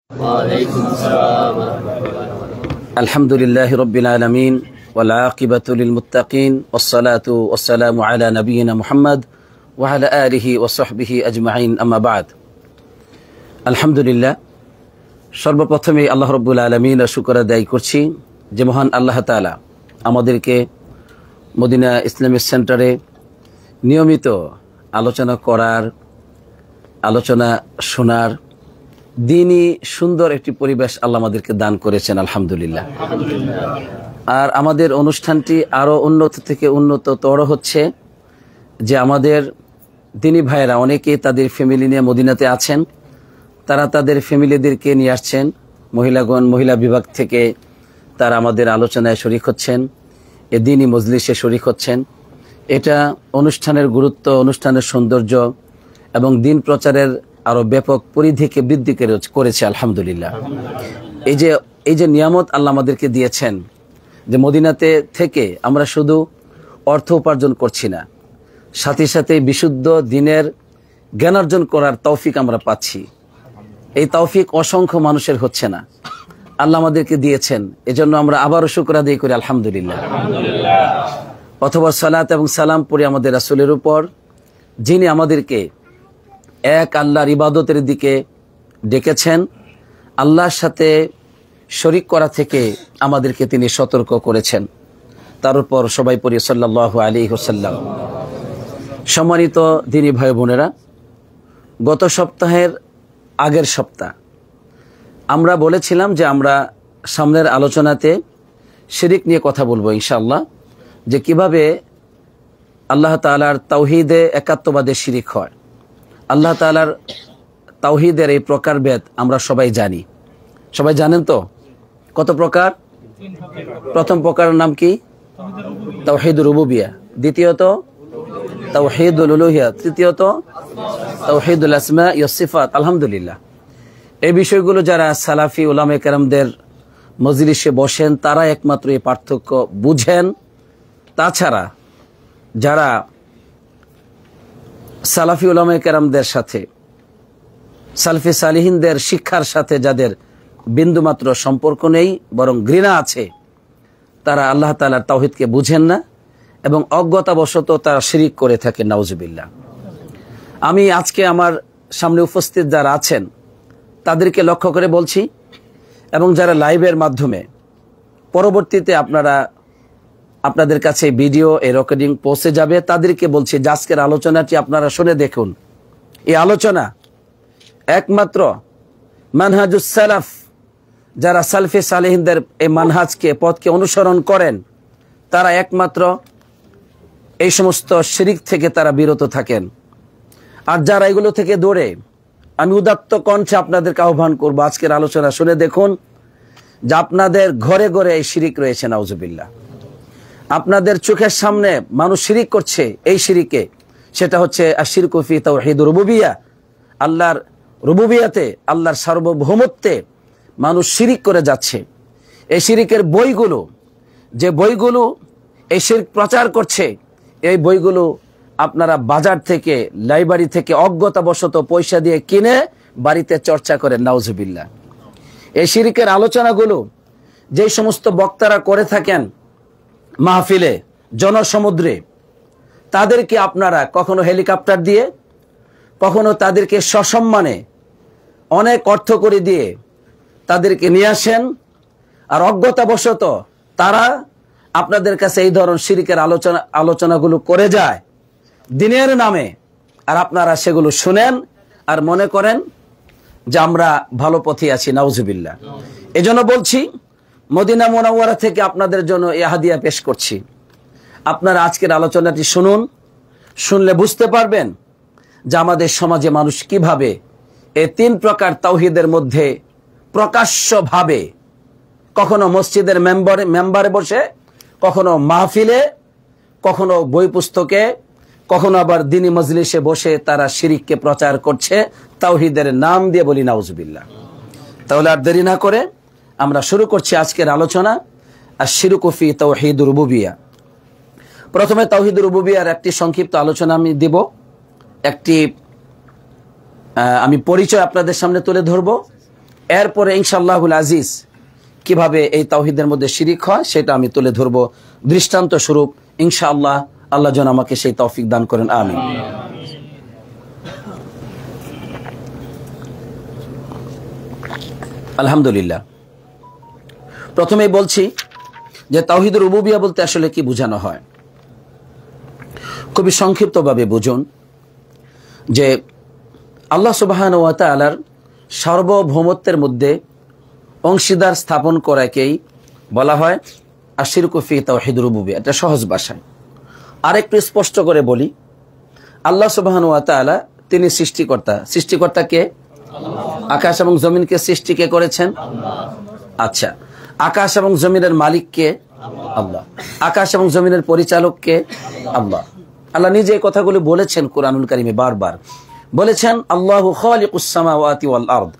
وعليكم السلام ورحمة الله وبركاته. الحمد لله رب العالمين والعاقبة للمتقين والصلاة والسلام على نبينا محمد وعلى آله وصحبه أجمعين أما بعد. الحمد لله সর্বপ্রথমে আল্লাহ রাব্বুল আলামিন শুকর আদায় করছি যে মহান আল্লাহ তাআলা আমাদেরকে মদিনা ইসলামিক সেন্টারে নিয়মিত আলোচনা করার, আলোচনা শোনার দিনই সুন্দর একটি পরিবেশ আল্লাহ আমাদেরকে দান করেছেন, আলহামদুলিল্লাহ। আর আমাদের অনুষ্ঠানটি আরও উন্নত থেকে উন্নততর হচ্ছে যে আমাদের দিনী ভাইয়েরা অনেকেই তাদের ফ্যামিলি নিয়ে মদিনাতে আছেন, তারা তাদের ফ্যামিলিদেরকে নিয়ে আসছেন। মহিলাগণ মহিলা বিভাগ থেকে তারা আমাদের আলোচনায় শরীক হচ্ছেন, এ দিনই মজলিসে শরীক হচ্ছেন। এটা অনুষ্ঠানের গুরুত্ব, অনুষ্ঠানের সৌন্দর্য এবং দিন প্রচারের আরো ব্যাপক পরিধিকে বৃদ্ধি করেছে, আলহামদুলিল্লাহ। এই যে নিয়ামত আল্লাহ আমাদেরকে দিয়েছেন যে মদিনাতে থেকে আমরা শুধু অর্থ উপার্জন করছি না, সাথে সাথে বিশুদ্ধ দিনের জ্ঞান অর্জন করার তৌফিক আমরা পাচ্ছি। এই তৌফিক অসংখ্য মানুষের হচ্ছে না, আল্লাহ আমাদেরকে দিয়েছেন। এজন্য আমরা আবারও শুকর আদায় করি, আলহামদুলিল্লাহ। অথবা সালাত এবং সালাম পড়ি আমাদের রাসূলের উপর, যিনি আমাদেরকে এক আল্লাহর ইবাদতের দিকে ডেকেছেন, আল্লাহর সাথে শরীক করা থেকে আমাদেরকে তিনি সতর্ক করেছেন। তার উপর সবাই পড়ি সাল্লাল্লাহু আলাইহি ওয়াসাল্লাম। সম্মানিত দিনী ভাই বোনেরা, গত সপ্তাহের আগের সপ্তাহ আমরা বলেছিলাম যে আমরা সামনের আলোচনাতে শিরিক নিয়ে কথা বলবো ইনশাআল্লাহ, যে কিভাবে আল্লাহ তাআলার তাওহীদে একাত্মবাদে শিরিক হয়। আল্লাহ তাআলার তাওহীদের এই প্রকারভেদ আমরা সবাই জানি। সবাই জানেন তো কত প্রকার? প্রথম প্রকারের নাম কি? তাওহীদুর রুবুবিয়্যাহ, দ্বিতীয়ত তাওহীদুল উলুহিয়্যাহ, তৃতীয়ত তাওহীদুল আসমা ওয়াস সিফাত। আলহামদুলিল্লাহ, এই বিষয়গুলো যারা সালাফি উলামায়ে কেরামদের মজলিসে বসেন তারা একমাত্র এই পার্থক্য বুঝেন। তাছাড়া যারা সালাফি উলামায়ে কেরামদের সাথে, সালফে সালিহিনদের শিক্ষার সাথে যাদের বিন্দুমাত্র সম্পর্ক নেই, বরং ঘৃণা আছে, তারা আল্লাহ তাআলার তাওহীদকে বুঝেন না এবং অজ্ঞতাবশত তারা শিরিক করে থাকে, নাউজুবিল্লাহ। আমি আজকে আমার সামনে উপস্থিত যারা আছেন তাদেরকে লক্ষ্য করে বলছি, এবং যারা লাইভের মাধ্যমে পরবর্তীতে আপনাদের কাছে ভিডিও এই রেকর্ডিং পৌঁছে যাবে, তাদেরকে বলছি যে আজকের আলোচনাটি আপনারা শুনে দেখুন। এই আলোচনা একমাত্র মানহাজুস সালাফ, যারা সালফে সালেহিনদের এই মানহাজকে, পথকে অনুসরণ করেন, তারা একমাত্র এই সমস্ত শিরিক থেকে তারা বিরত থাকেন। আর যারা এগুলো থেকে দূরে, আমি উদাত্ত কণ্ঠে আপনাদেরকে আহ্বান করবো, আজকের আলোচনা শুনে দেখুন যে আপনাদের ঘরে ঘরে এই শিরিক রয়েছে, নাউজুবিল্লাহ। আপনাদের চোখের সামনে মানুষ শিরিক করছে, এই শিরিকে, সেটা হচ্ছে আশিরকু ফি তাওহীদুর রুবুবিয়্যাহ, আল্লাহর রুবুবিয়্যাতে, আল্লাহর সার্বভৌমত্বে মানুষ শিরিক করে যাচ্ছে। এই শিরিকের বইগুলো, যে বইগুলো এই শিরক প্রচার করছে, এই বইগুলো আপনারা বাজার থেকে, লাইব্রেরি থেকে অজ্ঞতাবশত পয়সা দিয়ে কিনে বাড়িতে চর্চা করেন, নাউজুবিল্লাহ। এই শিরিকের আলোচনাগুলো যে সমস্ত বক্তারা করে থাকেন মাহফিলে, জনসমুদ্রে, তাদেরকে আপনারা কখনো হেলিকপ্টার দিয়ে, কখনো তাদেরকে সসম্মানে অনেক অর্থ করে দিয়ে তাদেরকে নিয়ে আসেন, আর অজ্ঞতাবশত তারা আপনাদের কাছে এই ধরনের শিরিকের আলোচনাগুলো করে যায় দিনের নামে, আর আপনারা সেগুলো শুনেন আর মনে করেন যে আমরা ভালো পথে আছি, নাউজুবিল্লাহ। এজন্য বলছি, মদিনা মুনাওয়ারা থেকে আপনাদের জন্য এই হাদিয়া পেশ করছি। আপনারা আজকের আলোচনাটি শুনুন, শুনলে বুঝতে পারবেন যে আমাদের সমাজে মানুষ কিভাবে এই তিন প্রকার তাওহীদের মধ্যে প্রকাশ্যভাবে, কখনো মসজিদের মেম্বারে বসে, কখনো মাহফিলে, কখনো বই পুস্তকে, কখনো আবার দ্বীনি মজলিসে বসে তারা শিরিককে প্রচার করছে তাওহীদের নাম দিয়ে, বলি নাউজুবিল্লাহ। তাহলে আর দেরি না করে আমরা শুরু করছি আজকের আলোচনা, আশ-শিরকু ফি তাওহীদুর রুবুবিয়্যাহ। প্রথমে তাওহীদুর রুবুবিয়্যাহর একটি সংক্ষিপ্ত আলোচনা আমি দেব, একটি আমি পরিচয় আপনাদের সামনে তুলে ধরব, এরপরে ইনশাআল্লাহুল আজিজ কিভাবে এই তাওহীদের মধ্যে শিরিক হয় সেটা আমি তুলে ধরব দৃষ্টান্ত স্বরূপ ইনশাআল্লাহ। আল্লাহ যেন আমাকে সেই তৌফিক দান করেন, আমিন। আলহামদুলিল্লাহ। প্রথমেই বলছি যে তাওহীদুর রুবুবিয়্যাহ বলতে আসলে কি বোঝানো হয়। খুবই সংক্ষিপ্তভাবে বুঝুন যে আল্লাহ সুবহানাহু ওয়া তাআলার সার্বভৌমত্বের মধ্যে অংশীদার স্থাপন করাকেই বলা হয় আশিরকু ফি তাওহীদুর রুবুবিয়্যাহ। এটা সহজ ভাষায়। আর একটু স্পষ্ট করে বলি, আল্লাহ সুবহানাহু ওয়া তাআলা তিনি সৃষ্টিকর্তা। সৃষ্টিকর্তা কে? আকাশ এবং জমিনকে সৃষ্টি কে করেছেন? আচ্ছা, আকাশ এবং জমিনের মালিক কে? আল্লাহ। আকাশ এবং জমিনের পরিচালক কে? আল্লাহ। আল্লাহ নিজে এই কথাগুলো বলেছেন কুরআনুল কারীমে বারবার বলেছেন, আল্লাহু খালিকুস সামাওয়াতি ওয়াল আরদ।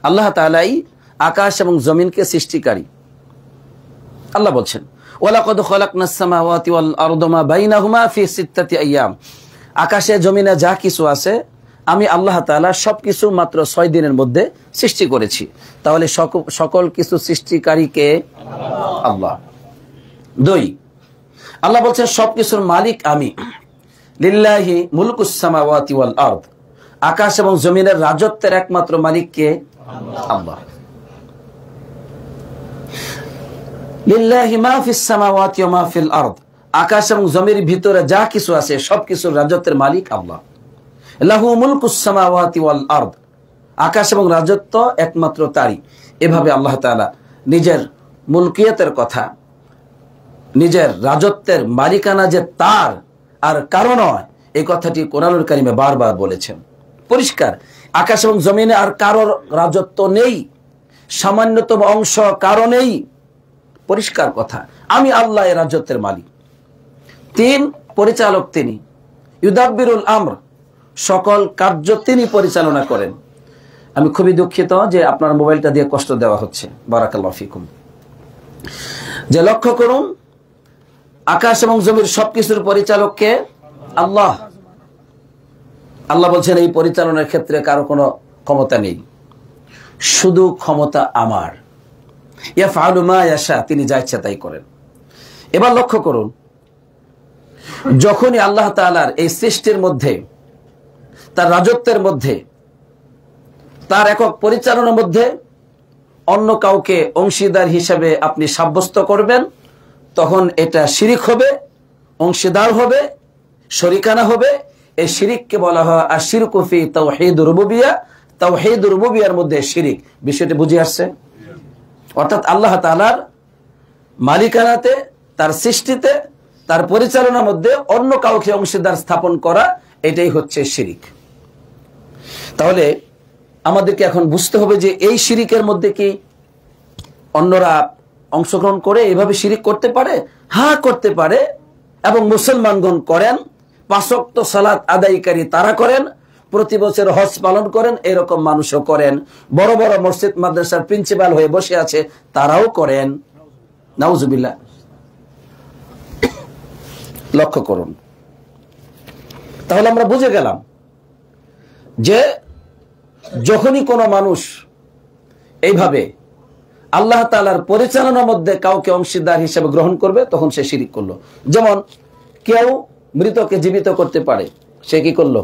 আল্লাহ তাআলাই আকাশ এবং জমিনকে সৃষ্টিকারী। আল্লাহ বলছেন, ওয়ালাকাদ খালাকনাস সামাওয়াতি ওয়াল আরদা মা বাইনাহুমা ফি সিত্তাতি আইয়াম। আকাশে জমিনে যা কিছু আছে আমি আল্লাহ তাআলা সবকিছু মাত্র 6 দিনের মধ্যে সৃষ্টি করেছি। তাহলে সকল কিছু সৃষ্টিকারী কে? আল্লাহ। 2, আল্লাহ বলছেন সবকিছুর মালিক আমি। লিল্লাহি মুলকুস সামাওয়াতি ওয়াল আরদ। আকাশ এবং জমিনের রাজত্বের একমাত্র মালিক কে? আল্লাহ। লিল্লাহি মা ফিস সামাওয়াতি ওয়া মা ফিল আরদ। আকাশ এবং জমির ভিতরে যা কিছু আছে সবকিছুর রাজত্বের মালিক আল্লাহ। লাহু মুলকুস সামাওয়াতি ওয়াল আরদ। আকাশ এবং রাজত্ব একমাত্র তারই। এভাবে আল্লাহ তাআলা নিজের মুলকিয়তের কথা, নিজের রাজত্বের মালিকানা যে তার আর কারো নয়, এই কথাটি কোরআনুল কারীমে বারবার বলেছেন। পরিষ্কার, আকাশ এবং জমিনে আর কারোর রাজত্ব নেই, সামান্যতম অংশ কারো নেই। পরিষ্কার কথা, আমি আল্লাহ এর রাজত্বের মালিক। 3, পরিচালক তিনি। ইউদাব্বিরুল আমর, সকল কার্য তিনি পরিচালনা করেন। আমি খুবই দুঃখিত যে আপনার মোবাইলটা দিয়ে কষ্ট দেওয়া হচ্ছে, বারাকাল্লাহু ফিকুম। যে লক্ষ্য করুন, আকাশ এবং জমির সবকিছুর পরিচালক কে? আল্লাহ। আল্লাহ বলছেন এই পরিচালনার ক্ষেত্রে কারো কোনো ক্ষমতা নেই, শুধু ক্ষমতা আমার। ইয়াফআলু মা ইয়াশা, তিনি যা ইচ্ছা তাই করেন। এবার লক্ষ্য করুন, যখনই আল্লাহ তাআলার এই সৃষ্টির মধ্যে, তার রাজত্বের মধ্যে, তার একক পরিচালনার মধ্যে অন্য কাউকে অংশীদার হিসেবে আপনি সাব্যস্ত করবেন, তখন এটা শিরিক হবে, অংশীদার হবে, শরিকানা হবে। এই শিরিককে বলা হয় আশিরকু ফি তাওহীদুর রুবুবিয়্যাহ। তাওহীদুর রুবুবিয়্যাহর মধ্যে শিরিক। বিষয়টি বুঝে আসছে? অর্থাৎ আল্লাহ তাআলার মালিকানাতে, তার সৃষ্টিতে, তার পরিচালনার মধ্যে অন্য কাউকে অংশীদার স্থাপন করা, এটাই হচ্ছে শিরিক। তাহলে আমাদেরকে এখন বুঝতে হবে যে এই শিরিকের মধ্যে কি অন্যরা অংশগ্রহণ করে এভাবে শিরিক করতে পারে? হ্যাঁ, করতে পারে। এবং মুসলমানগণ করেন, 5 ওয়াক্ত সালাত আদায়কারী তারা করেন, প্রতি বছর হজ পালন করেন, এরকম মানুষও করেন। বড় বড় মসজিদ মাদ্রাসার প্রিন্সিপাল হয়ে বসে আছে, তারাও করেন। নাউজুবিল্লাহ। লক্ষ্য করুন, তাহলে আমরা বুঝে গেলাম যে যখনই কোনো মানুষ এইভাবে আল্লাহ তাআলার পরিচালনার মধ্যে কাউকে অংশীদার হিসেবে গ্রহণ করবে, তখন সে শিরিক করলো। যেমন কেউ মৃতকে জীবিত করতে পারে, সে কি করলো?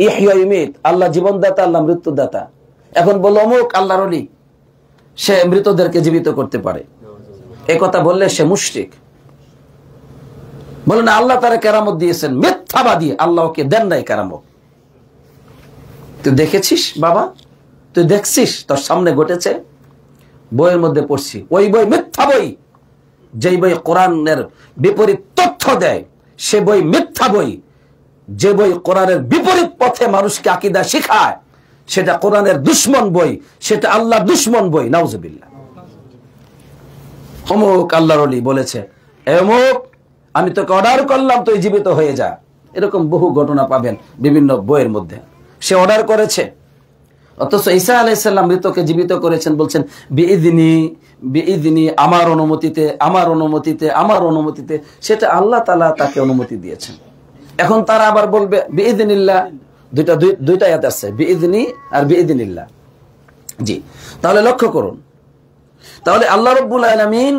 ইহইয়া ইউমীত, আল্লাহ জীবনদাতা, আল্লাহ মৃত্যুদাতা। এখন বলল অমুক আল্লাহর ওলি, সে মৃতদেরকে জীবিত করতে পারে। এই কথা বললে সে মুশরিক। বলে না, আল্লাহ তারা কেরামত দিয়েছেন, মিথ্যাবাদী, আল্লাহকে দেন নাই কেরামত। তুই দেখেছিস বাবা? তুই দেখছিস? তোর সামনে ঘটেছে, বইয়ের মধ্যে পড়ছি। ওই বই মিথ্যা বই। যেই বই কোরআনের বিপরীত তথ্য দেয় সে বই মিথ্যা বই। যে বই কোরআনের বিপরীত পথে মানুষকে আকীদা শেখায় সেটা কোরআনের দুশমন বই, সেটা আল্লাহ দুশমন বই। নাউজুবিল্লাহ। অমুক আল্লাহর ওলি বলেছে, অমুক আমি তোকে অর্ডার করলাম তুই জীবিত হয়ে যা। এরকম বহু ঘটনা পাবেন বিভিন্ন বইয়ের মধ্যে। সে অর্ডার করেছে, অথচ ঈসা আলাইহিস সালাম মৃতকে জীবিত করেছেন, বলছেন বিইذনি বিইذনি, আমার অনুমতিতে, আমার অনুমতিতে, আমার অনুমতিতে। সেটা আল্লাহ তাআলা তাকে অনুমতি দিয়েছেন। এখন তারা আবার বলবে বিইذনিল্লাহ। দুইটা আয়াত আছে, বিইذনি আর বিইذনিল্লাহ। জি, তাহলে লক্ষ্য করুন, তাহলে আল্লাহ রাব্বুল আলামিন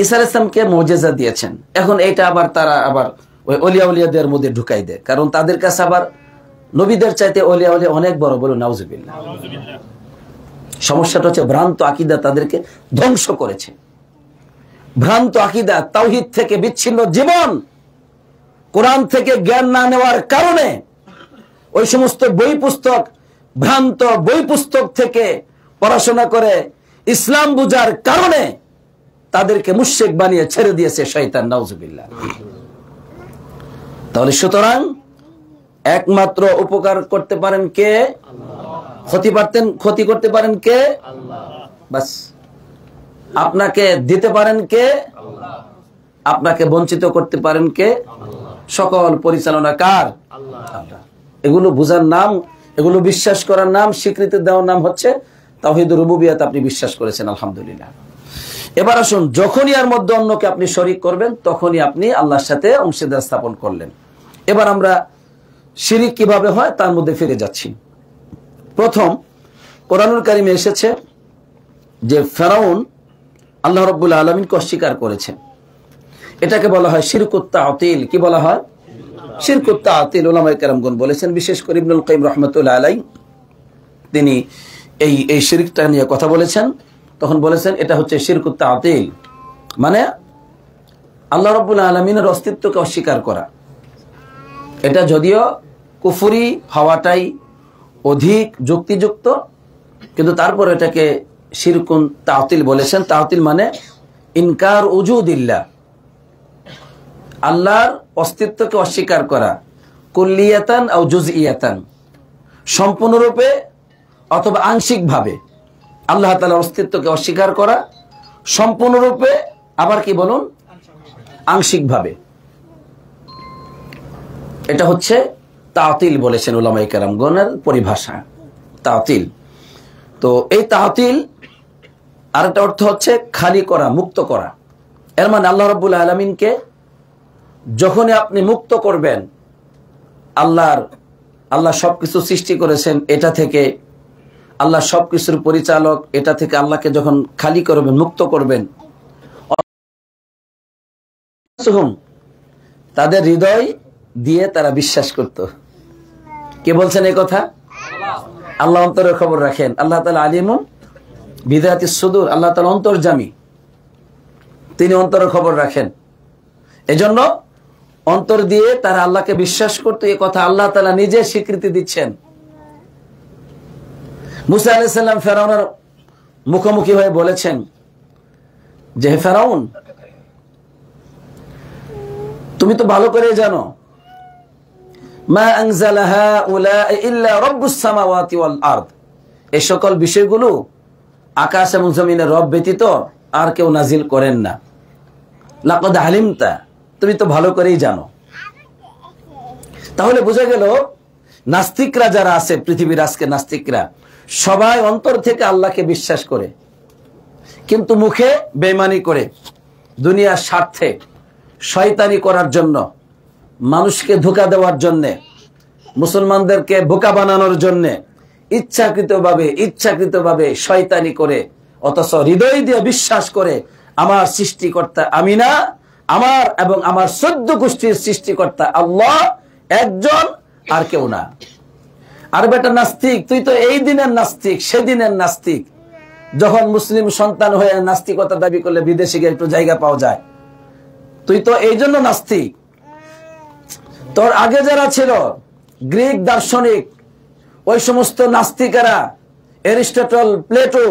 ঈসা আলাইহিস সালামকে মুজিজা দিয়েছেন। এখন এইটা আবার তারা আবার ওই ওলিয়া উলিয়াদের মধ্যে ঢুকাই দেয়, কারণ তাদের কাছে আবার নবীদের চাইতে ওলিয়া উলিয়া অনেক বড়, বলো নাউজুবিল্লাহ। সমস্যাটা হচ্ছে ভ্রান্ত আকীদা তাদেরকে ধ্বংস করেছে। ভ্রান্ত আকীদা, তাওহীদ থেকে বিচ্ছিন্ন জীবন, কোরআন থেকে জ্ঞান না নেওয়ার কারণে ওই সমস্ত বই পুস্তক, ভ্রান্ত বই পুস্তক থেকে পড়াশোনা করে ইসলাম বুঝার কারণে তাদেরকে মুশরিক বানিয়ে ছেড়ে দিয়েছে শয়তান, নাউজুবিল্লাহ। তাহলে সুতরাং একমাত্র উপকার করতে পারেন কে? ক্ষতি করতে পারেন কে? বাস। আপনাকে দিতে পারেন কে? আপনাকে বঞ্চিত করতে পারেন কে? সকল পরিচালনা কার? আল্লাহ। এগুলো বুঝার নাম, এগুলো বিশ্বাস করার নাম, স্বীকৃতি দেওয়ার নাম হচ্ছে তাওহীদ রুবুবিয়্যাত। আপনি বিশ্বাস করেছেন, আলহামদুলিল্লাহ। এবার আসুন, যখনই এর মধ্যে অন্যকে আপনি শরীক করবেন, তখনই আপনি আল্লাহর সাথে অংশীদার স্থাপন করলেন। এবার আমরা শিরিক কিভাবে হয় তার মধ্যে ফিরে যাচ্ছি। প্রথম, কোরআনুল কারিমে এসেছে যে ফেরাউন আল্লাহ রাব্বুল আলামিনকে অস্বীকার করেছে। এটাকে বলা হয় শিরকুত তা'তিল। কি বলা হয়? শিরকুত তা'তিল। উলামায়ে কেরামগণ বলেছেন, বিশেষ করে ইবনুল কাইয়িম রাহমাতুল্লাহ আলাইহি তিনি এই শিরকটা নিয়ে কথা বলেছেন। তখন বলেছেন এটা হচ্ছে শিরকুত তা'তিল, মানে আল্লাহ রাব্বুল আলামিনের অস্তিত্বকে অস্বীকার করা। এটা যদিও কুফরি হওয়াটাই অধিক যুক্তিযুক্ত, কিন্তু তারপর এটাকে শিরকুন তা'তিল বলেছেন। তা'তিল মানে ইনকার উজুদিল্লাহ, আল্লাহর অস্তিত্বকে অস্বীকার করা, কুল্লিয়াতান আও জুজইয়াতান, সম্পূর্ণরূপে অথবা আংশিকভাবে আল্লাহ তাআলার অস্তিত্বকে অস্বীকার করা, সম্পূর্ণরূপে আবার কি বলুন, আংশিকভাবে। এটা হচ্ছে তা'তিল বলেছেন উলামায়ে কেরামগণের পরিভাষা, তা'তিল। তো এই তা'তিল আরেকটা অর্থ হচ্ছে খালি করা, মুক্ত করা। এর মানে আল্লাহ রাব্বুল আলামিনকে যখনই আপনি মুক্ত করবেন, আল্লাহ সবকিছু সৃষ্টি করেছেন, এটা থেকে আল্লাহ সবকিছুর পরিচালক, এটা থেকে আল্লাহকে যখন খালি করবেন, মুক্ত করবেন, তাদের হৃদয় দিয়ে তারা বিশ্বাস করত। কে বলছেন এই কথা? আল্লাহ অন্তরের খবর রাখেন। আল্লাহ তাআলা আলিমুন বিযাতিস সুদূর, আল্লাহ তাআলা অন্তর্যামী, তিনি অন্তরের খবর রাখেন। এজন্য অন্তর দিয়ে তারা আল্লাহকে বিশ্বাস করত। এই কথা আল্লাহ তাআলা নিজে স্বীকৃতি দিচ্ছেন। মুসা আলাইহিস সালাম ফেরাউনের মুখোমুখি হয়ে বলেছেন যে, হে ফেরাউন, তুমি তো ভালো করে জানো, মা আনজালা হাউলাই ইল্লা রাব্বুস সামাওয়াতি ওয়াল আরদ, এই সকল বিষয়গুলো আকাশ এবং জমিনের রব ব্যতীত আর কেউ নাজিল করেন না। লাকাদ আলিমতা, তুমি তো ভালো করেই জানো। তাহলে বোঝা গেল নাস্তিকরা যারা আছে পৃথিবীর, আজকে নাস্তিকরা সবাই অন্তর থেকে আল্লাহকে বিশ্বাস করে, কিন্তু মুখে বেঈমানি করে, দুনিয়ার স্বার্থে, শয়তানি করার জন্য, মানুষকে ধোঁকা দেওয়ার জন্য, মুসলমানদেরকে বোকা বানানোর জন্য ইচ্ছাকৃতভাবে শয়তানি করে, অথচ হৃদয় দিয়ে বিশ্বাস করে আমার সৃষ্টিকর্তা আমি না, আমার এবং আমার 14 গোষ্ঠীর সৃষ্টিকর্তা আল্লাহ একজন, আর কেউ না। আর বেটা নাস্তিক, তুই তো এই দিনের নাস্তিক, সেদিনের নাস্তিক। যখন মুসলিম সন্তান হয়ে নাস্তিকতা দাবি করলে বিদেশে গিয়ে একটু জায়গা পাওয়া যায়, তুই তো এই জন্য নাস্তিক। তোর আগে যারা ছিল গ্রিক দার্শনিক, ওই সমস্ত নাস্তিকেরা, এরিস্টটল, প্লেটো,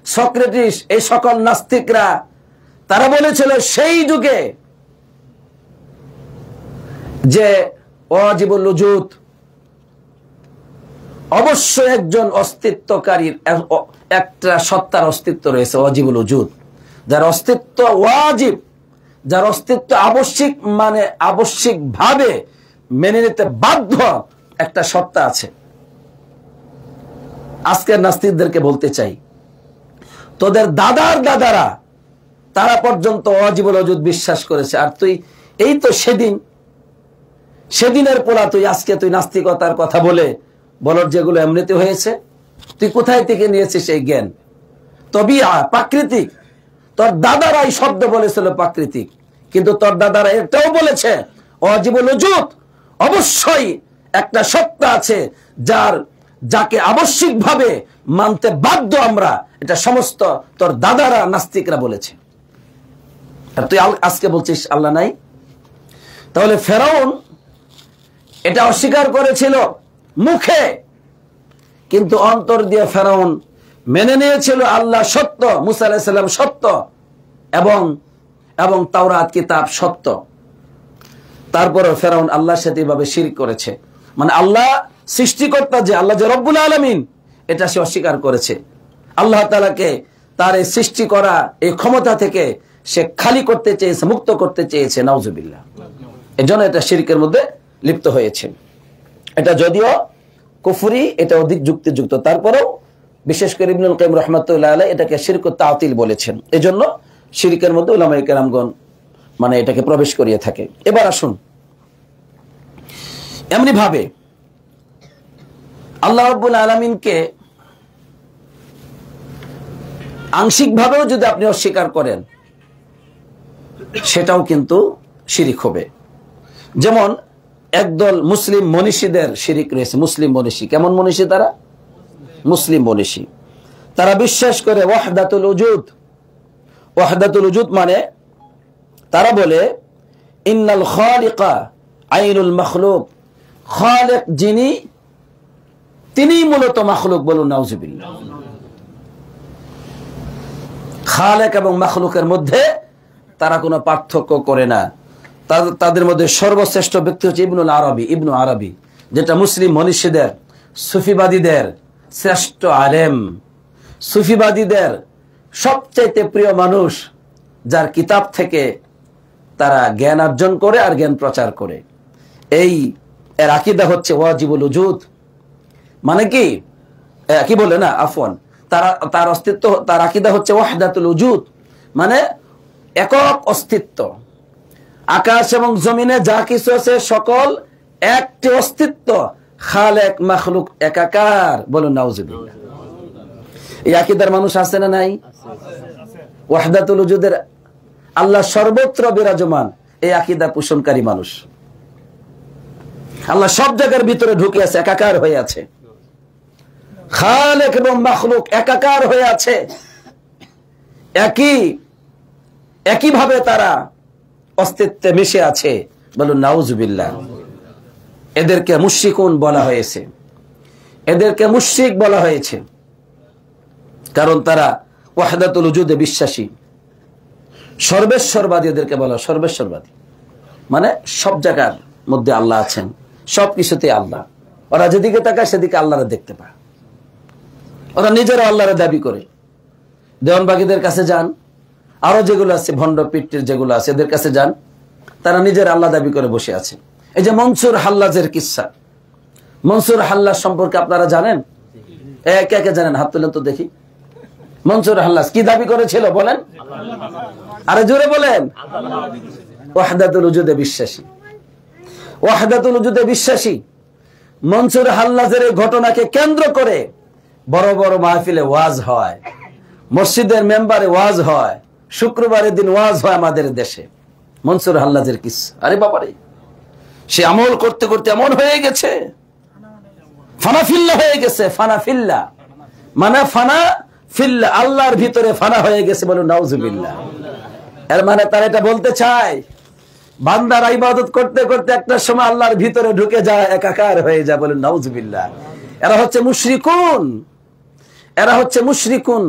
সক্রেটিস, এই সকল নাস্তিকরা তারা বলেছিল সেই যুগে যে ওয়াজিবুল উজুদ, অবশ্যই একজন অস্তিত্বকারীর একটা সত্তার অস্তিত্ব রয়েছে, ওয়াজিবুল উজুদ, যার অস্তিত্ব ওয়াজিব, যার অস্তিত্ব আবশ্যিক, মানে আবশ্যিক ভাবে মেনে নিতে বাধ্য একটা সত্তা আছে। আজকের নাস্তিকদেরকে বলতে চাই, তোদের দাদার দাদারা তারা পর্যন্ত ওয়াজিবুল উজুদ বিশ্বাস করেছে, আর তুই এই তো সেদিনের পোলা, তুই আজকে তুই নাস্তিকতার কথা বলে বলদ যেগুলো এমনিতে হয়েছে, তুই কোথায় থেকে নিয়েছিস এই জ্ঞান? তবিয়া, প্রাকৃতিক। তোর দাদারা এই শব্দ বলেছিল প্রাকৃতিক, কিন্তু তোর দাদারা এটাও বলেছে ওয়াজিবুল উজুদ, অবশ্যই একটা সত্তা আছে যাকে আবশ্যিকভাবে মানতে বাধ্য আমরা। এটা সমস্ত তোর দাদারা নাস্তিকরা বলেছে, আর তুই আজকে বলছিস আল্লাহ নাই। তাহলে ফেরাউন এটা অস্বীকার করেছিল মুখে, কিন্তু অন্তর দিয়ে ফেরাউন মেনে নিয়েছিল আল্লাহ সত্য, মুসা আলাইহিস সালাম সত্য, এবং তাওরাত কিতাব সত্য। তারপরে ফেরাউন আল্লাহর সাথে এভাবে শিরক করেছে, মানে আল্লাহ সৃষ্টিকর্তা যে আল্লাহ যে রব্বুল আলামিন, এটা সে অস্বীকার করেছে। আল্লাহ তাআলাকে তার এই সৃষ্টি করা এই ক্ষমতা থেকে সে খালি করতে চেয়েছে, মুক্ত করতে চেয়েছে, নাউজুবিল্লাহ। এজন্য এটা শিরকের মধ্যে লিপ্ত হয়েছে। এটা যদিও কুফরি, এটা অধিক যুক্তিযুক্ত, তারপরেও বিশেষ করে ইবনুল কাইয়িম রাহমাতুল্লাহ আলাইহি এটাকে শিরক ও তাতিল বলেছেন। এজন্য শিরকের মধ্যে উলামায়ে কেরামগণ মানে এটাকে প্রবেশ করিয়ে থাকে। এবার আসুন, এমনি ভাবে আল্লাহ রাব্বুল আলামিনকে আংশিকভাবেও যদি আপনি অস্বীকার করেন, সেটাও কিন্তু শিরিক হবে। যেমন একদল মুসলিম মনীষীদের শিরিক রয়েছে। মুসলিম মনীষী, কেমন মনীষী তারা? মুসলিম মনীষী। তারা বিশ্বাস করে ওয়াহদাতুল উজুদ। ওয়াহদাতুল উজুদ মানে তারা বলে ইন্নাল খালিকা আইনুল মাখলুক, খালেক যিনি তিনিই মূলত মাখলুক। বলুন নাউজুবিল্লাহ। খালেক এবং মাখলুকের মধ্যে তারা কোনো পার্থক্য করে না। তাদের মধ্যে সর্বশ্রেষ্ঠ ব্যক্তি হচ্ছে ইবনু আরবি, যেটা মুসলিম মনীষীদের, সুফিবাদীদের শ্রেষ্ঠ আলেম, সুফিবাদীদের সবচাইতে প্রিয় মানুষ, যার কিতাব থেকে তারা জ্ঞান অর্জন করে আর জ্ঞান প্রচার করে। এর আকীদা হচ্ছে ওয়াজিবুল উজুদ, মানে কি বলে না, আফওয়ান, তার অস্তিত্ব, তার আকীদা হচ্ছে ওয়াহদাতুল উজুদ, মানে একক অস্তিত্ব। আকাশ এবং জমিনে যা কিছু আছে সকল একটি অস্তিত্ব, খালেক মাখলুক একাকার। বলুন নাউজুবিল্লাহ। এই আকীদার মানুষ আছে না নাই? ওয়াহদাতুল উজুদের আল্লাহ সর্বত্র বিরাজমান, এই আকীদা পোষণকারী মানুষ। আল্লাহ সব জায়গার ভিতরে ঢুকে আছে, একাকার হয়ে আছে। খালেক এবং মাখলুক একাকার হয়ে আছে, একইভাবে তারা অস্তিত্বে মিশে আছে। বলুন নাউজুবিল্লাহ। এদেরকে মুশরিকুন বলা হয়েছে, এদেরকে মুশরিক বলা হয়েছে, কারণ তারা ওয়াহদাতুল উজুদে বিশ্বাসী। সর্বেশ্বরবাদী এদেরকে বলা, সর্বেশ্বরবাদী মানে সব জায়গার মধ্যে আল্লাহ আছেন, সবকিছুতে আল্লাহ। ওরা যেদিকে তাকায় সেদিকে আল্লাহরে দেখতে পায়। ওরা নিজেরা আল্লাহরে দাবি করে। দেওয়ানবাগীদের কাছে যান, আরো যেগুলো আছে ভণ্ড পিট্টির যেগুলো আছে, এদের কাছে যান, তারা নিজের আল্লাহ দাবি করে বসে আছে। এই যে মনসুর হাল্লাজের কিসসা, মনসুর হাল্লাজ সম্পর্কে আপনারা জানেন? একে একে জানেন? হাত তুলেন তো দেখি। মনসুর হাল্লাজ কি দাবি করেছিল বলেন? আরে জোরে বলেন। ওয়াহদাতুল উজুদে বিশ্বাসী, ওয়াহদাতুল উজুদে বিশ্বাসী। মনসুর হাল্লাজের এই ঘটনাকে কেন্দ্র করে বড় বড় মাহফিলে ওয়াজ হয়, মসজিদের মেম্বারে ওয়াজ হয়, শুক্রবারের দিন ওয়াজ হয় আমাদের দেশে। মনসুর হাল্লাজের কিসসা, আরে বাবারে, সে আমল করতে করতে এমন হয়ে গেছে, ফানাফিল্লা হয়ে গেছে। ফানাফিল্লা মানে ফানা ফিল্লা, আল্লাহর ভিতরে ফানা হয়ে গেছে। বলুন নাউজুবিল্লাহ। এর মানে তারা এটা বলতে চায়, বান্দার ইবাদত করতে করতে একটা সময় আল্লাহর ভিতরে ঢুকে যায়, একাকার হয়ে যায়। বলুন নাউজুবিল্লাহ। এরা হচ্ছে মুশরিকুন, এরা হচ্ছে মুশরিকুন,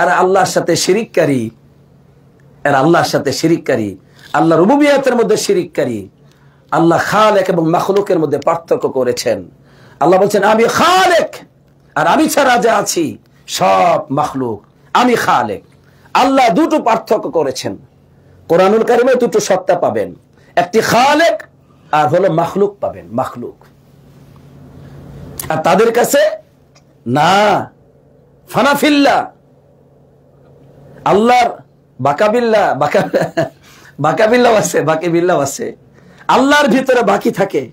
এরা আল্লাহর সাথে শিরিককারী, এরা আল্লাহর সাথে শিরিককারী, আল্লাহ রুবুবিয়তের মধ্যে শিরিককারী। আল্লাহ খালেক এবং মাখলুকের মধ্যে পার্থক্য করেছেন। আল্লাহ বলছেন আমি খালেক, আর আমি ছাড়া যা আছি সব মাখলুক, আমি খালেক। আল্লাহ দুটো পার্থক্য করেছেন। কোরআনুল কারিমে দুটো সত্তা পাবেন, একটি খালেক আর হলো মাখলুক পাবেন, মাখলুক। আর তাদের কাছে না, ফানাফিল্লা, আল্লাহর বাকাবিল্লা, বাকাবিল্লাও আছে, বাকিবিল্লাও আছে। আল্লাহর ভিতরে বাকি থাকে,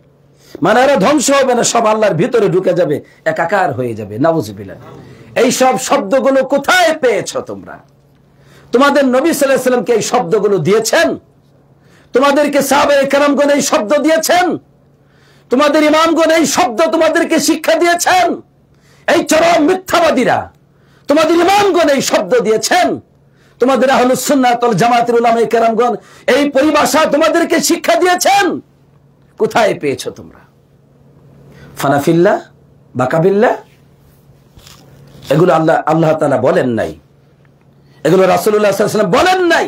মানে এরা ধ্বংস হবে না, সব আল্লাহর ভিতরে ঢুকে যাবে, একাকার হয়ে যাবে। নাউজুবিল্লাহ। এই সব শব্দগুলো কোথায় পেয়েছো তোমরা? তোমাদের নবী সাল্লাল্লাহু আলাইহি ওয়াসাল্লামকে এই শব্দগুলো দিয়েছেন? তোমাদেরকে সাহাবায়ে কেরামগণ এই শব্দ দিয়েছেন? তোমাদের ইমামগণ এই শব্দ তোমাদেরকে শিক্ষা দিয়েছেন? এই চরম মিথ্যাবাদীরা তোমাদের ইমামগণ এই শব্দ দিয়েছেন? তোমাদের আহলুস সুন্নাত ওয়াল জামাতের উলামায়ে কেরামগণ এই পরিভাষা তোমাদেরকে শিক্ষা দিয়েছেন? কোথায় পেয়েছো তোমরা? ফানাফিল্লাহ, বাকাবিল্লাহ, এগুলো আল্লাহ তাআলা বলেন নাই, এগুলো রাসূলুল্লাহ সাল্লাল্লাহু আলাইহি ওয়াসাল্লাম বলেন নাই,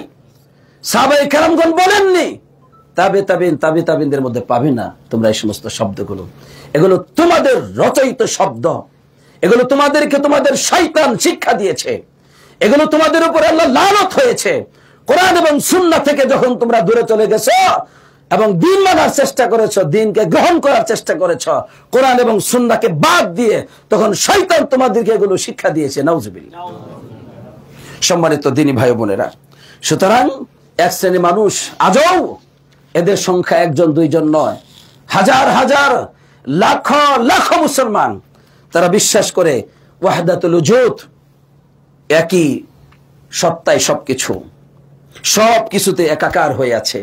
সাহাবায়ে কেরামগণ বলেননি, তাবিনদের মধ্যে পাবে না তোমরা এই সমস্ত শব্দগুলো। এগুলো তোমাদের রচয়িত শব্দ, এগুলো তোমাদেরকে তোমাদের শয়তান শিক্ষা দিয়েছে, এগুলো তোমাদের উপর আল্লাহ লানত হয়েছে। কোরআন এবং সুন্নাহ থেকে যখন তোমরা দূরে চলে গেছো এবং দিন মানার চেষ্টা করেছো, দিনকে গ্রহণ করার চেষ্টা করেছো, কোরআন এবং সুন্নাহকে বাদ দিয়ে, তখন শয়তান তোমাদেরকে এগুলো শিক্ষা দিয়েছে। নাউজুবিল্লাহ। সম্মানিত দ্বীনী ভাই বোনেরা, সুতরাং এক শ্রেণী মানুষ আজও, এদের সংখ্যা একজন দুইজন নয়, হাজার হাজার লাখ লাখ মুসলমান, তারা বিশ্বাস করে ওয়াহদাতুল উজুদ, একই সত্তায় সবকিছু, সবকিছুতে একাকার হয়ে আছে,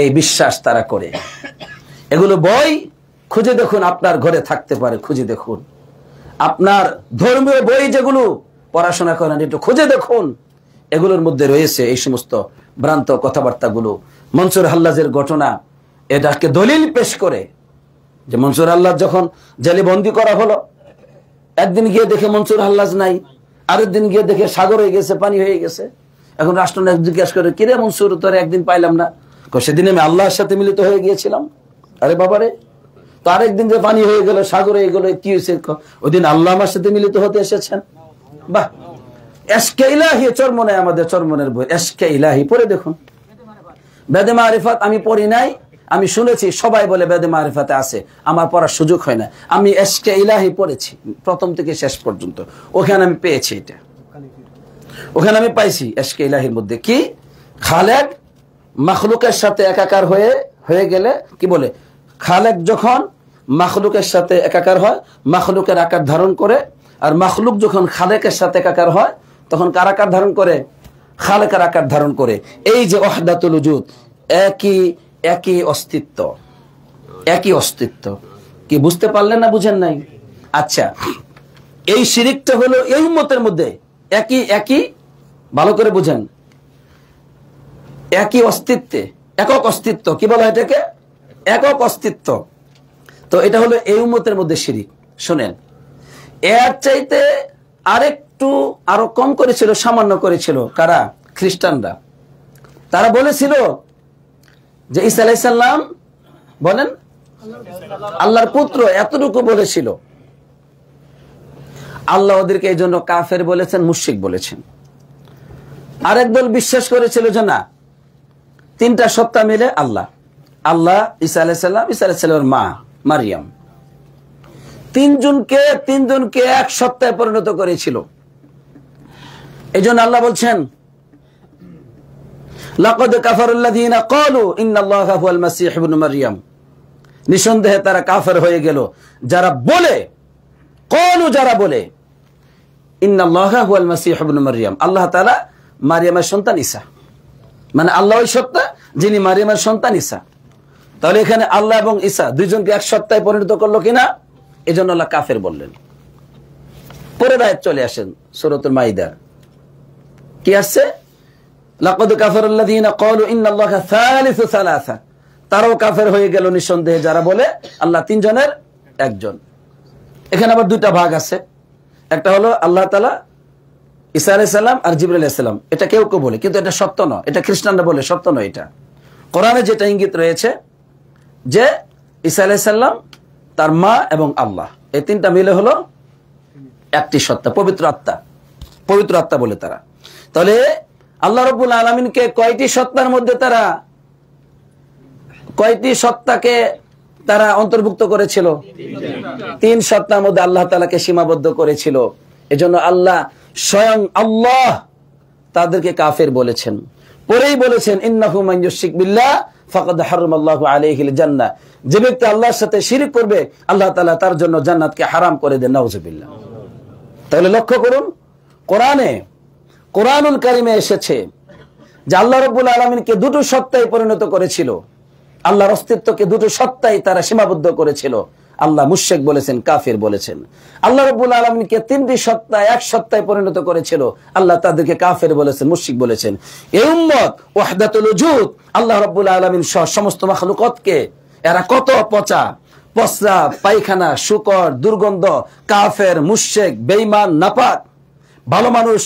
এই বিশ্বাস তারা করে। এগুলো বই খুঁজে দেখুন, আপনার ঘরে থাকতে পারে, খুঁজে দেখুন। আপনার ধর্মীয় বই যেগুলো পড়াশোনা করেন, একটু খুঁজে দেখুন, এগুলোর মধ্যে রয়েছে এই সমস্ত ভ্রান্ত কথাবার্তাগুলো। মনসুর হাল্লাজের ঘটনা, এটাকে দলিল পেশ করে যে মনসুর হাল্লাজ যখন জেলে বন্দী করা হলো, একদিন গিয়ে দেখে মনসুর হাল্লাজ নাই, আরেক দিন গিয়ে দেখে সাগর হয়ে গেছে, পানি হয়ে গেছে। এখন রাষ্ট্রনায়ক জিজ্ঞাসা করে, কিরে মনসুর, তোরে একদিন পাইলাম না? সেদিন আমি আল্লাহর সাথে মিলিত হয়ে গিয়েছিলাম। আরে বাবারে, তো আরেকদিন যে পানি হয়ে গেল, সাগর হয়ে গেল, কি হয়েছে? ওই দিন আল্লাহ আমার সাথে মিলিত হতে এসেছেন। বাহ, এশকে ইলাহি চরমনে, আমাদের চরমনের বই এশকে ইলাহি পড়ে দেখুন। বেদে মারিফাত আমি পড়ি নাই, আমি শুনেছি সবাই বলে বেদে মারিফাতে আছে, আমার পড়ার সুযোগ হয় না। আমি এশকে ইলাহি পড়েছি প্রথম থেকে শেষ পর্যন্ত, ওখানে আমি পেয়েছি, এটা ওখানে আমি পাইছি। এশকে ইলাহির মধ্যে কি, খালেক মাখলুকের সাথে একাকার হয়ে গেলে কি বলে, খালেক যখন মাখলুকের সাথে একাকার হয়, মাখলুকের আকার ধারণ করে, আর মাখলুক যখন খালেকের সাথে একাকার হয়, তখন কার আকার ধারণ করে? খালেকের আকার ধারণ করে। এই যে ওয়াহদাতুল উজুদ, একই অস্তিত্ব, একই অস্তিত্ব। কি বুঝতে পারলেন না? বুঝেন নাই? আচ্ছা, এই শিরিকটা হলো এই উম্মতের মধ্যে একই ভালো করে বুঝেন, একই অস্তিত্বে, একক অস্তিত্ব। কি বলা হয় এটাকে? একক অস্তিত্ব। তো এটা হলো এই উম্মতের মধ্যে শিরিক। শোনেন, এর চাইতে আরো কম করেছিল, সামান্য করেছিল কারা? খ্রিস্টানরা। তারা বলেছিল যে ঈসা আলাইহিস সালাম বলেন আল্লাহর পুত্র, এতটুকু বলেছিল। আল্লাহ ওদেরকে এই জন্য কাফের বলেছেন, মুশরিক বলেছেন। আরেক দল বিশ্বাস করেছিল যে না, তিনটা সত্তা মিলে আল্লাহ, ঈসা আলাইহিস সালাম, ঈসা আলাইহিস সালামের মা মারিয়াম, তিনজনকে এক সত্তায় পরিণত করেছিল। এই জন্য আল্লাহ বলছেন, লাকাদ কাফারাল্লাযীনা ক্বালু ইন্নাল্লাহা হুয়াল মাসীহ ইবনে মারইয়াম, নিঃসন্দেহে তারা কাফের হয়ে গেল যারা বলে, যারা বলে ইন্নাল্লাহা হুয়াল মাসীহ ইবনে মারইয়াম, আল্লাহ তাআলা মারিয়ামের সন্তান ঈসা, মানে আল্লাহ ওই সত্তা যিনি মারিয়ামের সন্তান ঈসা। তাহলে এখানে আল্লাহ এবং ঈসা দুইজনকে এক সত্তায় পরিণত করলো কিনা? এজন্য আল্লাহ কাফের বললেন। পরের আয়াত চলে আসেন সূরাতুল মাইদা, কি আছে? লাকাদ কাফারাল্লাযীনা ক্বালু ইন্নাল্লাহা সালিসু সালাসা, তারাও কাফের হয়ে গেল নিঃসন্দেহে যারা বলে আল্লাহ তিনজনের একজন। এখানে আবার দুইটা ভাগ আছে, একটা হলো আল্লাহ তাআলা ঈসা আলাইহিস সালাম আর জিবরাইল আলাইহিস সালাম, এটা কেউ বলে, কিন্তু এটা সত্য নয়, এটা খ্রিস্টানরা বলে, সত্য নয়। এটা কোরআনে যেটা ইঙ্গিত রয়েছে যে ঈসা আলাইহিস সালাম, তার মা এবং আল্লাহ, এই তিনটা মিলে হলো একটি সত্তা, পবিত্র আত্মা বলে তারা। তাহলে আল্লাহ রাব্বুল আলামিনকে কয়টি সত্তার মধ্যে কয়টি সত্তাকে তারা অন্তর্ভুক্ত করেছিল? তিন সত্তার মধ্যে আল্লাহ তাআলাকে সীমাবদ্ধ করেছিল। এজন্য আল্লাহ, স্বয়ং আল্লাহ তাদেরকে কাফের বলেছেন। পরেই বলেছেন ইন্নাহু মান ইউশরিক বিল্লাহ ফাকাদ হারামাল্লাহু আলাইহিল জান্নাহ, যে ব্যক্তি আল্লাহর সাথে শিরক করবে আল্লাহ তাআলা তার জন্য জান্নাতকে হারাম করে দেন। নাউজুবিল্লাহ। তাহলে লক্ষ্য করুন, কোরআনুল কারিমে এসেছে যে আল্লাহ রাব্বুল আলামিনকে দুটো সত্তায় পরিণত করেছিল, আল্লাহর অস্তিত্বকে দুটো সত্তায় তারা সীমাবদ্ধ করেছিল। আল্লাহ মুশরিক বলেছেন, কাফির বলেছেন। আল্লাহ রাব্বুল আলামিনকে তিনটি সত্তা এক সত্তায় পরিণত করেছিল, আল্লাহ তাদেরকে কাফির বলেছেন, মুশরিক বলেছেন। এই উম্মত ওয়াহদাতুল ওজুদ, আল্লাহ রাব্বুল আলামিন সহ সমস্ত মাখলুকাতকে এরা কত পচা, পচরা, পায়খানা, শুকর, দুর্গন্ধ, কাফের, মুশরিক, বেঈমান, নাপাক, ভালো মানুষ,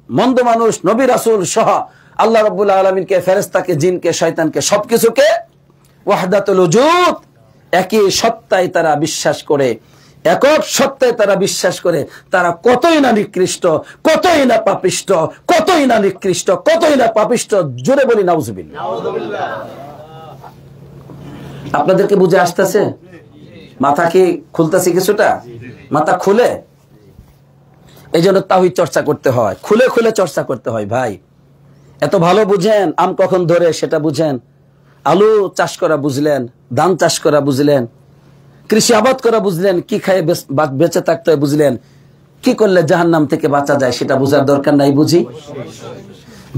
মন্দ মানুষ, নবী রাসূল সহ আল্লাহ রাব্বুল আলামিনকে, ফেরেশতাকে, জিনকে, শয়তানকে, সবকিছুকে ওয়াহদাতুল ওজুদ, একই সত্তায় তারা বিশ্বাস করে, একক সত্তায় তারা বিশ্বাস করে। তারা কতই না নিকৃষ্ট, কতই না পাপিষ্ট, কতই না নিকৃষ্ট, কতই না পাপিষ্ট, জোরে বলি নাউজুবিল্লাহ। আপনাদেরকে বুঝে আসতেছে? মাথা কি খুলতেছে? কিছুটা মাথা খুলে, এই জন্য তাওহীদ চর্চা করতে হয়, খুলে খুলে চর্চা করতে হয়। ভাই এত ভালো বুঝেন, আম কখন ধরে সেটা বুঝেন, আলু চাষ করা বুঝলেন, ধান চাষ করা বুঝলেন, কৃষি আবাদ করা বুঝলেন, কি খায় বেঁচে থাকতে হয় বুঝলেন, কি করলে জাহান্নাম থেকে বাঁচা যায় সেটা বুঝার দরকার নাই? বুঝি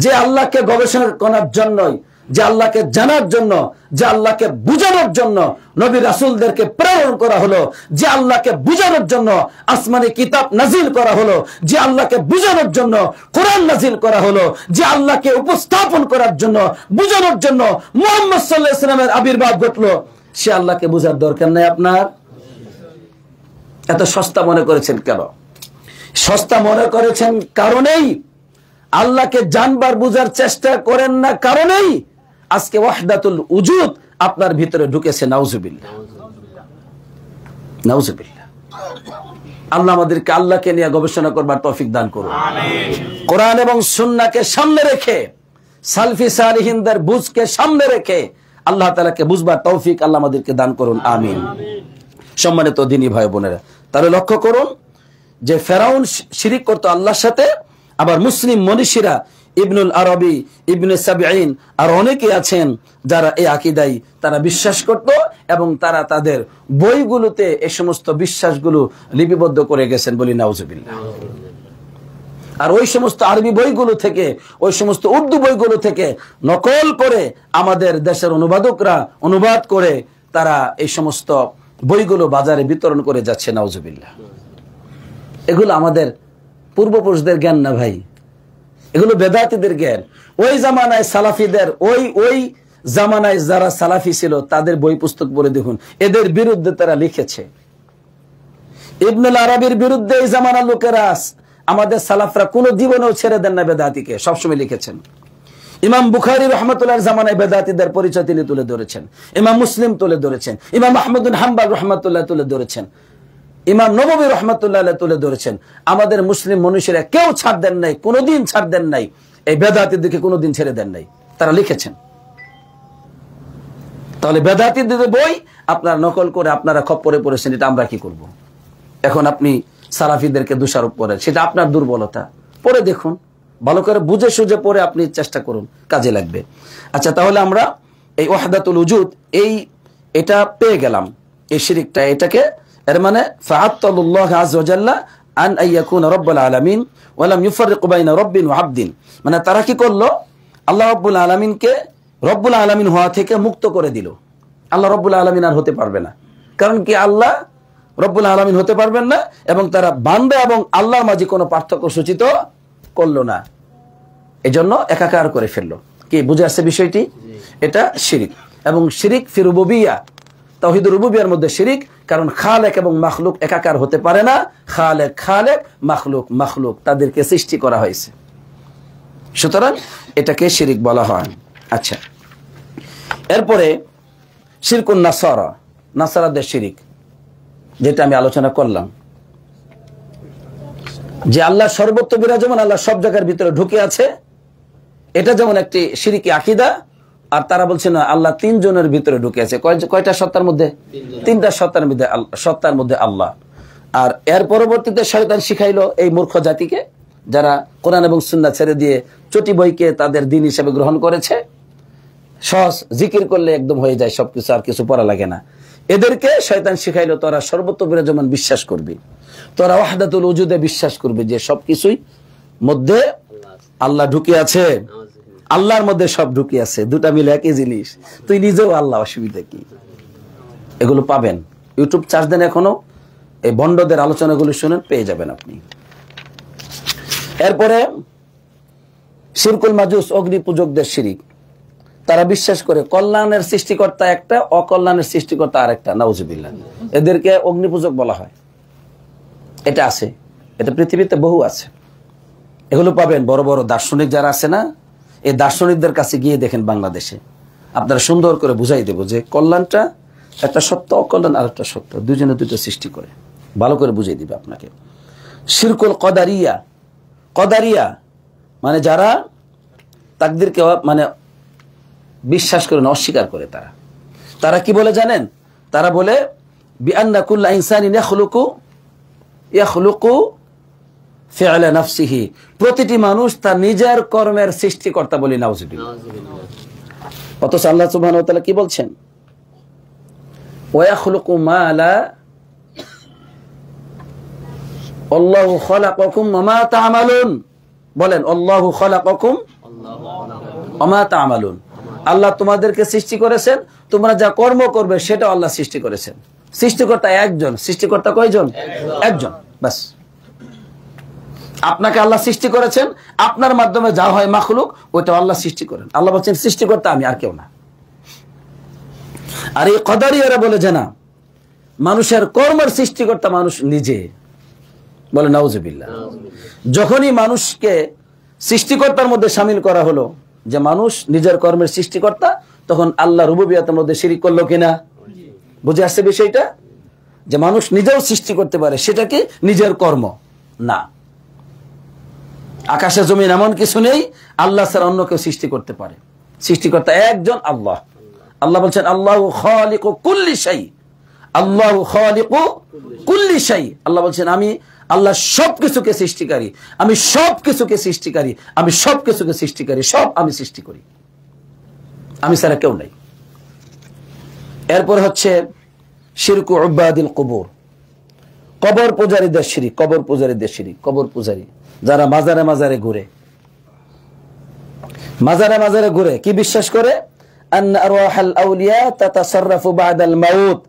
যে আল্লাহকে গবেষণা করার জন্যই, যে আল্লাহকে জানার জন্য, যে আল্লাহকে বুঝানোর জন্য নবী রাসূলদেরকে প্রেরণ করা হলো, যে আল্লাহকে বুঝানোর জন্য আসমানি কিতাব নাজিল করা হলো, যে আল্লাহকে বুঝানোর জন্য কোরআন নাজিল করা হলো, যে আল্লাহকে উপস্থাপন করার জন্য, বুঝানোর জন্য মুহাম্মদ সাল্লাল্লাহু আলাইহি ওয়াসাল্লামের আবির্ভাব ঘটলো, সে আল্লাহকে বুঝার দরকার নাই আপনার? এত সস্তা মনে করেছেন কেন? সস্তা মনে করেছেন কারণেই, আল্লাহকে জানবার বুঝার চেষ্টা করেন না কারণেই আজকে ওয়াহদাতুল উজুদ আপনার ভিতরে ঢুকেছে। নাউজুবিল্লাহ, নাউজুবিল্লাহ। আল্লাহ আমাদেরকে আল্লাহকে নিয়ে গবেষণা করবার তৌফিক দান করুন। কোরআন এবং সুন্নাহকে সামনে রেখে, সালফি সালিহিনদের বুঝকে সামনে রেখে আল্লাহ তাআলাকে বুঝবার তৌফিক আল্লাহ আমাদেরকে দান করুন। আমিন। সম্মানিত দ্বীনী ভাই বোনেরা, তাহলে লক্ষ্য করুন যে ফেরাউন শিরিক করতো আল্লাহর সাথে, আবার মুসলিম মনীষীরা ইবনুল আরবি, ইবনে সাবিঈন আর অনেকে আছেন যারা এই আকীদায় তারা বিশ্বাস করত এবং তারা তাদের বইগুলোতে এই সমস্ত বিশ্বাসগুলো লিপিবদ্ধ করে গেছেন, বলি নাউজুবিল্লাহ। আর ওই সমস্ত আরবি বইগুলো থেকে, ওই সমস্ত উর্দু বইগুলো থেকে নকল করে আমাদের দেশের অনুবাদকরা অনুবাদ করে তারা এই সমস্ত বইগুলো বাজারে বিতরণ করে যাচ্ছে। নাউজুবিল্লাহ। এগুলো আমাদের পূর্বপুরুষদের জ্ঞান না ভাই, এগুলো বেদাতীদের জ্ঞান। ওই জামানায় সালাফিদের, ওই জামানায় যারা সালাফি ছিল তাদের বই পুস্তক পড়ে দেখুন, এদের বিরুদ্ধে তারা লিখেছে। ইবনুল আরবির বিরুদ্ধে এই জামানার লোকেরা, আমাদের সালাফরা কোন জীবনেও ছেড়ে দেন না বেদাতিকে, সবসময় লিখেছেন। ইমাম বুখারী রহমতুল্লাহর জামানায় বেদাতীদের পরিচয় তিনি তুলে ধরেছেন, ইমাম মুসলিম তুলে ধরেছেন, ইমাম আহমদ বিন হাম্বল রহমতুল্লাহ তুলে ধরেছেন, ইমাম নববী রহমতুল্লাহ তুলে ধরেছেন। আমাদের মুসলিম মনীষীরা কেউ ছাড় দেন নাই, কোনোদিন ছাড় দেন নাই, এই বেদাতীদেরকে কোনোদিন ছেড়ে দেন নাই, তারা লিখেছেন। তাহলে বেদাতীদের বই আপনারা নকল করে আপনারা খপ্পরে পড়েছেন, এটা আমরা কি করব? এখন আপনি সালাফিদেরকে দোষারোপ করেন, সেটা আপনার দুর্বলতা। পড়ে দেখুন, ভালো করে বুঝে সুঝে পড়ে আপনি চেষ্টা করুন, কাজে লাগবে। আচ্ছা, তাহলে আমরা এই ওয়াহদাতুল উজুদ এটা পেয়ে গেলাম, এই শিরিকটা, এটাকে এর মানে ফাআত্তালুল্লাহ আযজা ওয়া জাল্লা আন আইয়াকুনা রাব্বুল আলামিন ওয়া লাম ইউফাররিকু বাইনা রাব্বিন ওয়া আবদিন। মানে তারা কি করলো? আল্লাহ রাব্বুল আলামিনকে রব্বুল আলামিন হওয়া থেকে মুক্ত করে দিল। আল্লাহ রব্বুল আলামিন আর হতে পারবে না, কারণ কি আল্লাহ রব্বুল আলামিন হতে পারবেন না, এবং তারা বান্দা এবং আল্লাহর মাঝে কোনো পার্থক্য সূচিত করলো না, এজন্য একাকার করে ফেললো। কি বুঝে আসছে বিষয়টি? এটা শিরিক, এবং শিরিক ফি রুবুবিয়্যাহ, তাওহীদুর রুবুবিয়্যাহর মধ্যে শিরিক, কারণ খালেক এবং মাখলুক একাকার হতে পারে না। খালেক, মাখলুক তাদেরকে সৃষ্টি করা হয়েছে, সুতরাং এটাকে শিরিক বলা হয়। আচ্ছা, এরপরে শিরকুন নাসারা, নাসারাদের শিরিক, যেটা আমি আলোচনা করলাম যে আল্লাহ সর্বত্র বিরাজমান, আল্লাহ সব জায়গার ভিতরে ঢুকে আছে, এটা যেমন একটি শিরকি আকীদা। আর তারা বলছে না, আল্লাহ তিনজনের ভিতরে ঢুকে আছে। কয়টা সত্তার মধ্যে? তিনটা সত্তার মধ্যে আল্লাহ। আর এর পরবর্তীতে শয়তান শিখাইলো এই মূর্খ জাতিকে, যারা কোরআন এবং সুন্নাহ ছেড়ে দিয়ে চটি বইকে তাদের দ্বীন হিসেবে গ্রহণ করেছে, সহজ, জিকির করলে একদম হয়ে যায় সবকিছু, আর কিছু পড়া লাগে না। এদেরকে শয়তান শিখাইলো তোরা সর্বত্র বিরাজমান বিশ্বাস করবি, তোরা ওয়াহদাতুল ওজুদে বিশ্বাস করবি যে সবকিছুই মধ্যে আল্লাহ ঢুকে আছে, আল্লাহর মধ্যে সব ঢুকে আছে, দুটা মিলে একই জিনিস, তুই নিজেও আল্লাহ, অসুবিধা কি? এগুলো পাবেন, ইউটিউব চার্জ দেন, এখনো এই ভণ্ডদের আলোচনাগুলো শুনেন, পেয়ে যাবেন আপনি। এরপরে শিরকুল মাজুস, অগ্নি পূজকদের শিরিক। তারা বিশ্বাস করে কল্যাণের সৃষ্টিকর্তা একটা, অকল্যাণের সৃষ্টিকর্তা আরেকটা, নাউজুবিল্লাহ। এদেরকে অগ্নি পূজক বলা হয়। এটা আছে, এটা পৃথিবীতে বহু আছে। এগুলো পাবেন বড় বড় দার্শনিক যারা আছে না, এই দার্শনিকদের কাছে গিয়ে দেখেন বাংলাদেশে, আপনারা সুন্দর করে বুঝাই দেব যে কল্যাণটা একটা সত্য, অকল্যাণ আর একটা সত্য, দুজনে দুটো সৃষ্টি করে, ভালো করে বুঝিয়ে দিবে আপনাকে। শিরকুল কদারিয়া, কদারিয়া মানে যারা তাকদীরকে মানে বিশ্বাস করে না, অস্বীকার করে। তারা কি বলে জানেন? তারা বলে বিআন্না কুল্লা ইনসানিন ইয়াখলুকু ফিআলা নাফসিহি, প্রতিটি মানুষ তার নিজের কর্মের সৃষ্টিকর্তা বলি, নাউজুবিল্লাহ। অথচ আল্লাহ সুবহানাহু ওয়া তাআলা কি বলছেন? ওয়া ইয়াখলুকু মা লা আল্লাহু খালাকাকুম ওয়া মা তা'মালুন, বলেন আল্লাহু খালাকাকুম ওয়া মা তা'মালুন, আল্লাহ তোমাদেরকে সৃষ্টি করেছেন, তোমরা যা কর্ম করবে সেটা আল্লাহ সৃষ্টি করেছেন। সৃষ্টিকর্তা একজন, সৃষ্টিকর্তা কয়জন? একজন, বাস। আপনাকে আল্লাহ সৃষ্টি করেছেন, আপনার মাধ্যমে যা হয় মাখলুক ওইটা আল্লাহ সৃষ্টি করেন। আল্লাহ বলছেন সৃষ্টিকর্তা আমি, আর কেউ না। আর এই কদারিয়ারা বলে যে না, মানুষের কর্মের সৃষ্টিকর্তা মানুষ নিজে, বলে নাউজুবিল্লাহ। যখনই মানুষকে সৃষ্টিকর্তার মধ্যে শামিল করা হলো যে মানুষ নিজের কর্মের সৃষ্টিকর্তা, তখন আল্লাহ রুবুবিয়তের মধ্যে শিরিক করলো কিনা? বুঝে আসছে বিষয়টা, যে মানুষ নিজেও সৃষ্টি করতে পারে, সেটা কি নিজের কর্ম না। আকাশে জমিন এমন কিছু নেই আল্লাহ ছাড়া অন্য কেউ সৃষ্টি করতে পারে, সৃষ্টিকর্তা একজন আল্লাহ। আল্লাহ বলছেন আল্লাহু খালিকু কুল্লি শাই, আল্লাহু খালিকু কুল্লি শাই। আল্লাহ বলছেন আমি আল্লাহ সবকিছুকে সৃষ্টিকারী, আমি সবকিছুকে সৃষ্টিকারী, আমি সবকিছুকে সৃষ্টিকারী, সব আমি সৃষ্টি করি, আমি ছাড়া কেউ নাই। এরপর হচ্ছে শিরকু উবাদিল কুবুর, কবর পূজারীদের শিরিক। কবর পূজারীদের শিরিক, কবর পূজারী যারা মাজারে মাজারে ঘুরে, মাজারে মাজারে ঘুরে কি বিশ্বাস করে? আন্না আরওয়াহাল আউলিয়া তাতাসাররাফু বাদাল মাউত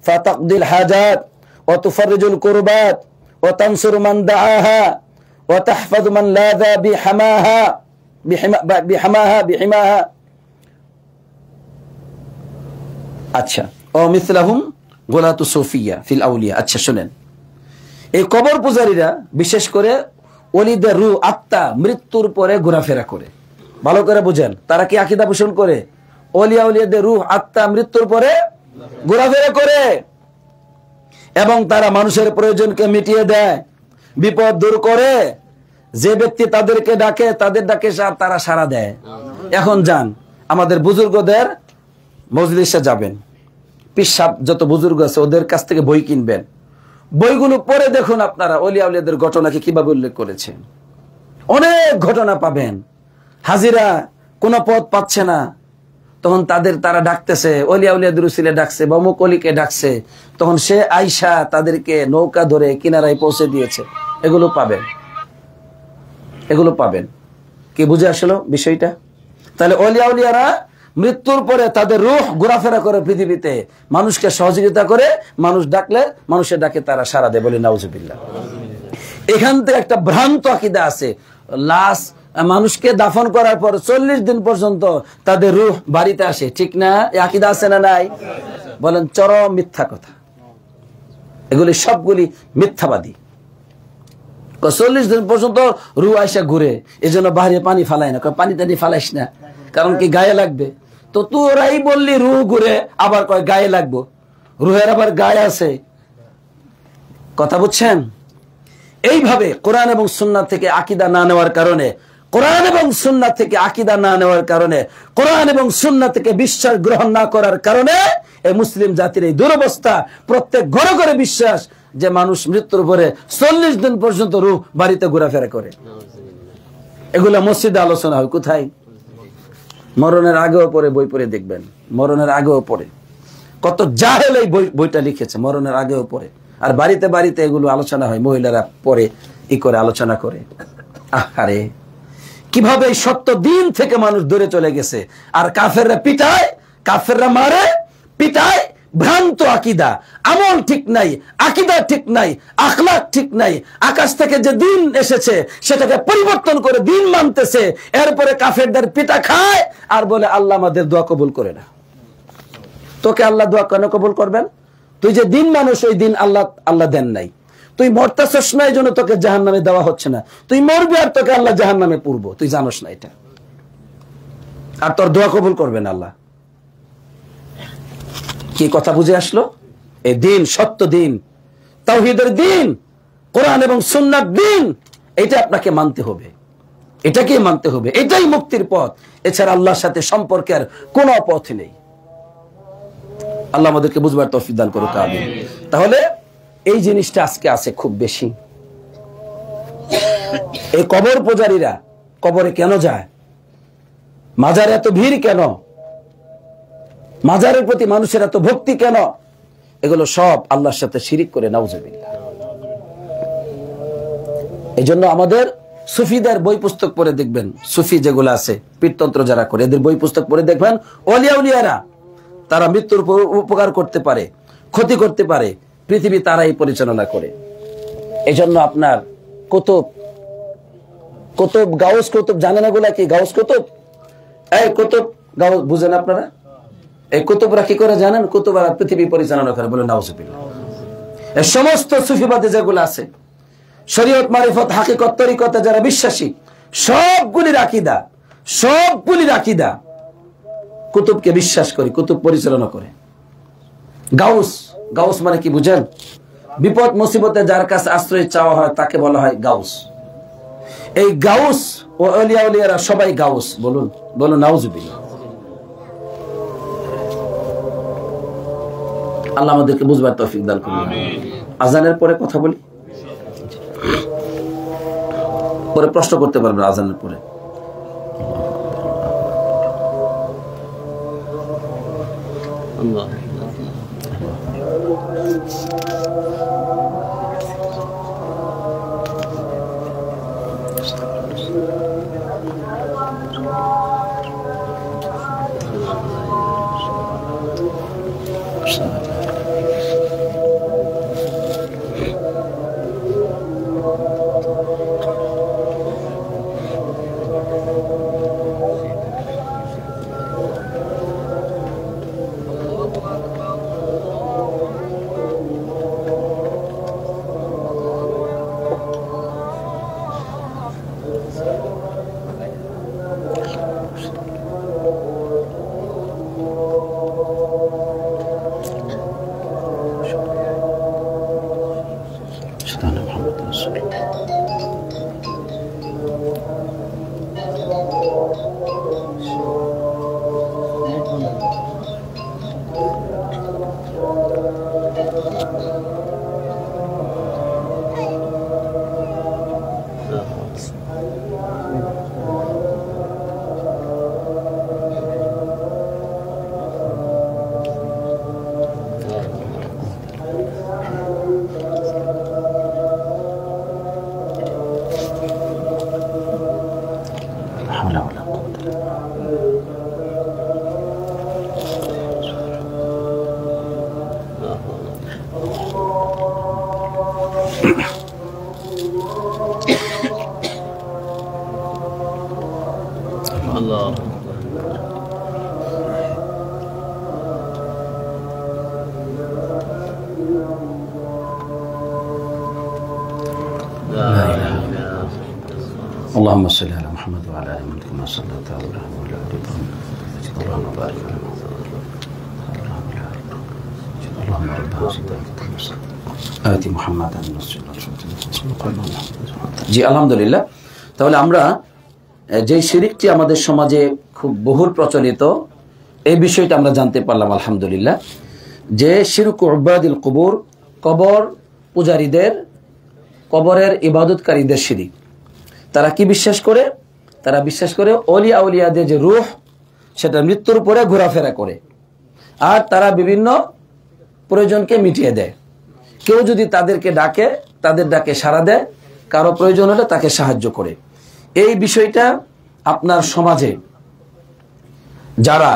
ফাতাকদিল হাজাত ওয়া তুফাররিজুল কুরবাত ওয়া তানসুরু মান দাআহা ওয়া তাহফাযু মান লাযা বিহিমাহা। আচ্ছা, ও মিসলাহুম গোলাতু সুফিয়া ফিল আউলিয়া। আচ্ছা শুনেন, এই কবর পূজারীরা বিশেষ করে ওলিদের রূহ, আত্মা মৃত্যুর পরে ঘোরাফেরা করে। ভালো করে বুঝেন, তারা কি আকীদা পোষণ করে? ওলিয়া উলিয়াদের রূহ, আত্মা মৃত্যুর পরে ঘোরাফেরা করে, এবং তারা মানুষের প্রয়োজনকে মিটিয়ে দেয়, বিপদ দূর করে। যে ব্যক্তি তাদেরকে ডাকে, তাদের ডাকে তারা সাড়া দেয়। এখন যান আমাদের বুজুর্গদের মজলিসে যাবেন, পিসাব যত বুজুর্গ আছে ওদের কাছ থেকে বই কিনবেন, বইগুলো পড়ে দেখুন আপনারা ওলিয়া উলিয়াদের ঘটনাকে কিভাবে উল্লেখ করেছে। অনেক ঘটনা পাবেন। হাজিরা কোন পদ পাচ্ছে না, তখন তারা ডাকতেছে, ওলিয়া উলিয়াদের উসিলে ডাকছে, বা অমুক অলিকে ডাকছে, তখন সে আইসা তাদেরকে নৌকা ধরে কিনারায় পৌঁছে দিয়েছে। এগুলো পাবেন, এগুলো পাবেন। কি বুঝে আসলো বিষয়টা? তাহলে ওলিয়া উলিয়ারা মৃত্যুর পরে তাদের রূহ ঘোরাফেরা করে পৃথিবীতে, মানুষকে সহযোগিতা করে, মানুষ ডাকলে মানুষের ডাকে তারা সাড়া দেয়, বলি নাউজুবিল্লাহ। এখান থেকে একটা ভ্রান্ত আকীদা আছে, লাশ মানুষকে দাফন করার পর 40 দিন পর্যন্ত তাদের রূহ বাড়িতে আসে, ঠিক না? এই আকীদা আছে না নাই? বলেন চরম মিথ্যা কথা, এগুলি সবগুলি মিথ্যাবাদী। 40 দিন পর্যন্ত রূহ আইসা ঘুরে, এই জন্য বাইরে পানি ফালায় না, পানি টানি ফালাইস না, কারণ কি গায়ে লাগবে। তো তোরাই বললি রূহ ঘুরে, আবার কয় গায়ে লাগবো, রূহের আবার গায়ে আছে। কথা বুঝছেন? এইভাবে কোরআন এবং সুন্নাহ থেকে আকীদা না নেওয়ার কারণে, কোরআন এবং সুন্নাহ থেকে আকীদা না নেওয়ার কারণে, কোরআন এবং সুন্নাহ থেকে বিশ্বাস গ্রহণ না করার কারণে এই মুসলিম জাতির এই দুরবস্থা। প্রত্যেক ঘরে ঘরে বিশ্বাস যে মানুষ মৃত্যুর পরে 40 দিন পর্যন্ত রূহ বাড়িতে ঘোরাফেরা করে। এগুলা মসজিদে আলোচনা হয়, কোথায়? মরণের আগেও পরে বই পড়ে দেখবেন, মরণের আগেও পরে কত জাহেল এই বইটা লিখেছে, মরণের আগেও পরে। আর বাড়িতে বাড়িতে এগুলো আলোচনা হয়, মহিলারা পরে করে আলোচনা করে। আরে কিভাবে এই সত্য দিন থেকে মানুষ দূরে চলে গেছে। আর কাফেররা পিটায়, কাফেররা মারে, পিটায়, ভ্রান্ত আকিদা, আমল ঠিক নাই, আকিদা ঠিক নাই, আখলাক ঠিক নাই। আকাশ থেকে যে দিন এসেছে সেটাকে পরিবর্তন করে দিন মানতেছে, এরপরে কাফেরদের পিটা খায় আর বলে আল্লাহ আমাদের দোয়া কবুল করে না। তোকে আল্লাহ দোয়া কেন কবুল করবেন? তুই যে দিন মানুষ, ওই দিন আল্লাহ দেন নাই। তুই মরতেছস না, এই জন্য তোকে জাহান্নামে দেওয়া হচ্ছে না। তুই মরবি আর তোকে আল্লাহ জাহান্নামে পুরবো, তুই জানোস না এটা। আর তোর দোয়া কবুল করবেন আল্লাহ। কি কথা বুঝে আসলো? এই দিন সত্য দিন, তাওহীদের দিন, কোরআন এবং সুন্নাহর দিন, এটা আপনাকে মানতে হবে, এটাকে মানতে হবে। এটাই মুক্তির পথ, এছাড়া আল্লাহর সাথে সম্পর্কের কোনো পথ নেই। আল্লাহ আমাদেরকে বুঝবার তৌফিক দান করুক, আমিন। তাহলে এই জিনিসটা আজকে আছে খুব বেশি। এই কবর পূজারীরা কবরে কেন যায়? মাজারে এত ভিড় কেন? মাজারের প্রতি মানুষের এত ভক্তি কেন? এগুলো সব আল্লাহর সাথে শিরিক করে, নাউজুবিল্লাহ। এই জন্য আমাদের সুফিদের বই পুস্তক পড়ে দেখবেন, সুফি যেগুলো আছে, পীরতন্ত্র যারা করে, এদের বই পুস্তক পড়ে দেখবেন, ওলিয়া উলিয়ারা তারা মৃত্যুর উপকার করতে পারে, ক্ষতি করতে পারে, পৃথিবী তারাই পরিচালনা করে। এই জন্য আপনার কুতুব, গাউস কুতুব জানেন এগুলা কি? গাউস কুতুব, এই কুতুব গাউস বুঝেন আপনারা? এই কুতুবরা কি করে জানেন? কুতুবরা পৃথিবী পরিচালনা করে, বলে নাউজুবিল্লাহ। এই সমস্ত সুফিবাদে যেগুলো আছে, শরীয়ত, মারিফত, হাকিকত, তরিকতে যারা বিশ্বাসী, সবগুলির আকীদা কুতুবকে বিশ্বাস করি, কুতুব পরিচালনা করে। গাউস মানে কি বুঝেন? বিপদ মুসিবতে যার কাছে আশ্রয় চাওয়া হয় তাকে বলা হয় গাউস। এই গাউস ও আউলিয়া উলিয়ারা সবাই গাউস। বলুন নাউজুবিল্লাহ। আল্লাহ আমাদেরকে বুঝবার তৌফিক দান করুন। আজানের পরে কথা বলি, পরে প্রশ্ন করতে পারবেন আজানের পরে। আল্লাহ اللهم صل على محمد وعلى ال محمد كما صليت على ابراهيم وعلى ال ابراهيم اللهم بارك على محمد اللهم رب هذه الدعوة آتي محمدا النصر জি আলহামদুলিল্লাহ। তাহলে আমরা যে শিরকটি আমাদের সমাজে খুব বহুল প্রচলিত, এই বিষয়টা আমরা জানতে পারলাম আলহামদুলিল্লাহ, যে শিরক উবাদিল কুবুর, কবর পূজারীদের, কবরের ইবাদতকারীদের শিরিক। তারা কি বিশ্বাস করে? তারা বিশ্বাস করে অলিয়া উলিয়াদের যে রূহ, সেটা মৃত্যুর পরে ঘোরাফেরা করে, আর তারা বিভিন্ন প্রয়োজনকে মিটিয়ে দেয়। কেউ যদি তাদেরকে ডাকে, তাদের ডাকে সাড়া দেয়, কারো প্রয়োজন হলে তাকে সাহায্য করে। এই বিষয়টা আপনার সমাজে যারা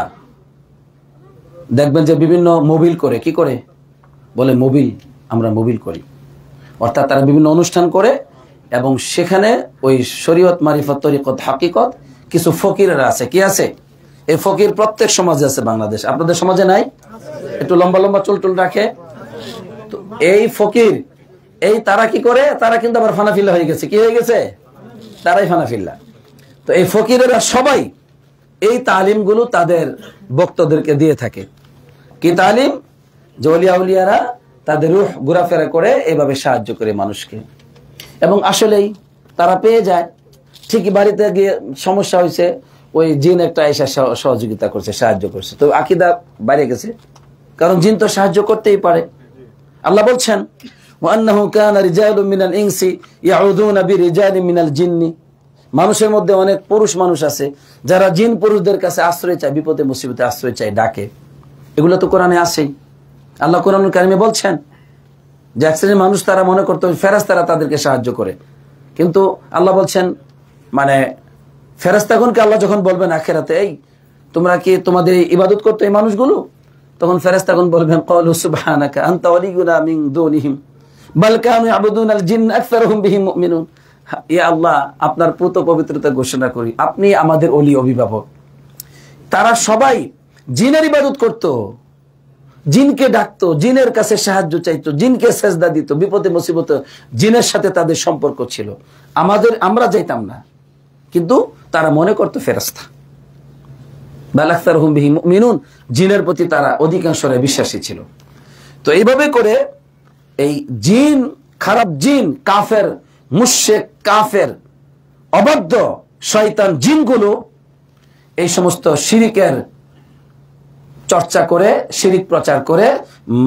দেখবেন যে বিভিন্ন মোবিল করে, কি করে বলে, মোবিল, আমরা মোবিল করি, অর্থাৎ তারা বিভিন্ন অনুষ্ঠান করে এবং সেখানে ওই শরীয়ত, মারিফত, তরিকত, হাকিকত কিছু ফকিরেরা আছে। কি আছে? এই ফকির প্রত্যেক সমাজে আছে। বাংলাদেশ, আপনাদের সমাজে নাই? একটু লম্বা লম্বা চুল টুল রাখে। তো এই ফকির, এই তারা কি করে, তারা কিন্তু আবার ফানাফিল্লা হয়ে গেছে। কি হয়ে গেছে? তারাই ফানাফিল্লা। তো এই ফকিরেরা সবাই এই তালিমগুলো তাদের ভক্তদেরকে দিয়ে থাকে। কি তালিম? যে ওলিয়া উলিয়ারা তাদের রূহ ঘোরাফেরা করে, এইভাবে সাহায্য করে মানুষকে। এবং আসলেই তারা পেয়ে যায়। ঠিকই বাড়িতে গিয়ে সমস্যা হয়েছে, ওই জিন একটা এসে সহযোগিতা করছে, সাহায্য করছে, তো আকীদা বাইরে গেছে, কারণ জিন তো সাহায্য করতেই পারে। আল্লাহ বলছেন, ওয়ান্নাহু কানা রিজালুম মিনাল ইনসি ইয়াউযুনা বিরিজালিম মিনাল জিন্নি, মানুষের মধ্যে অনেক পুরুষ মানুষ আছে যারা জিন পুরুষদের কাছে আশ্রয় চায়, বিপদে মুসিবতে আশ্রয় চায়, ডাকে। এগুলো তো কোরআনে আছেই। আল্লাহ কোরআনুল কারিমে বলছেন যে এক শ্রেণীর মানুষ তারা মনে করতো ফেরেশতারা তাদেরকে সাহায্য করে, কিন্তু আল্লাহ বলছেন মানে ফেরেশতাগণকে আল্লাহ যখন বলবেন আখিরাতে, এই তোমরা কি তোমাদের ইবাদত করতো এই মানুষগুলো, তখন ফেরেশতাগণ বলবেন, ক্বালু সুবহানাকা আনতা ওয়ালিয়ুনা মিন দুনিহিম বাল কানু ইয়াবুদুনাল জিন্ন আকসারুহুম বিহিম মুমিনুন। ইয়া আল্লাহ, আপনার পুত পবিত্রতা ঘোষণা করি, আপনি আমাদের ওলি, অভিভাবক। তারা সবাই জিনের ইবাদত করত, জিনকে ডাকতো, জিনের কাছে সাহায্য চাইতো, জিনকে সেজদা দিত, বিপদে মুসিবতে জিনের সাথে তাদের সম্পর্ক ছিল। আমরা যাইতাম না, কিন্তু তারা মনে করতো ফেরেশতা। বাল আকসারুহুম বিহিম মুমিনুন, জিনের প্রতি তারা অধিকাংশরা বিশ্বাসী ছিল। তো এইভাবে করে এই জিন, খারাপ জিন, কাফের, মুশরিক, কাফের, অবাধ্য শয়তান জিনগুলো এই সমস্ত শিরিকের চর্চা করে, শিরিক প্রচার করে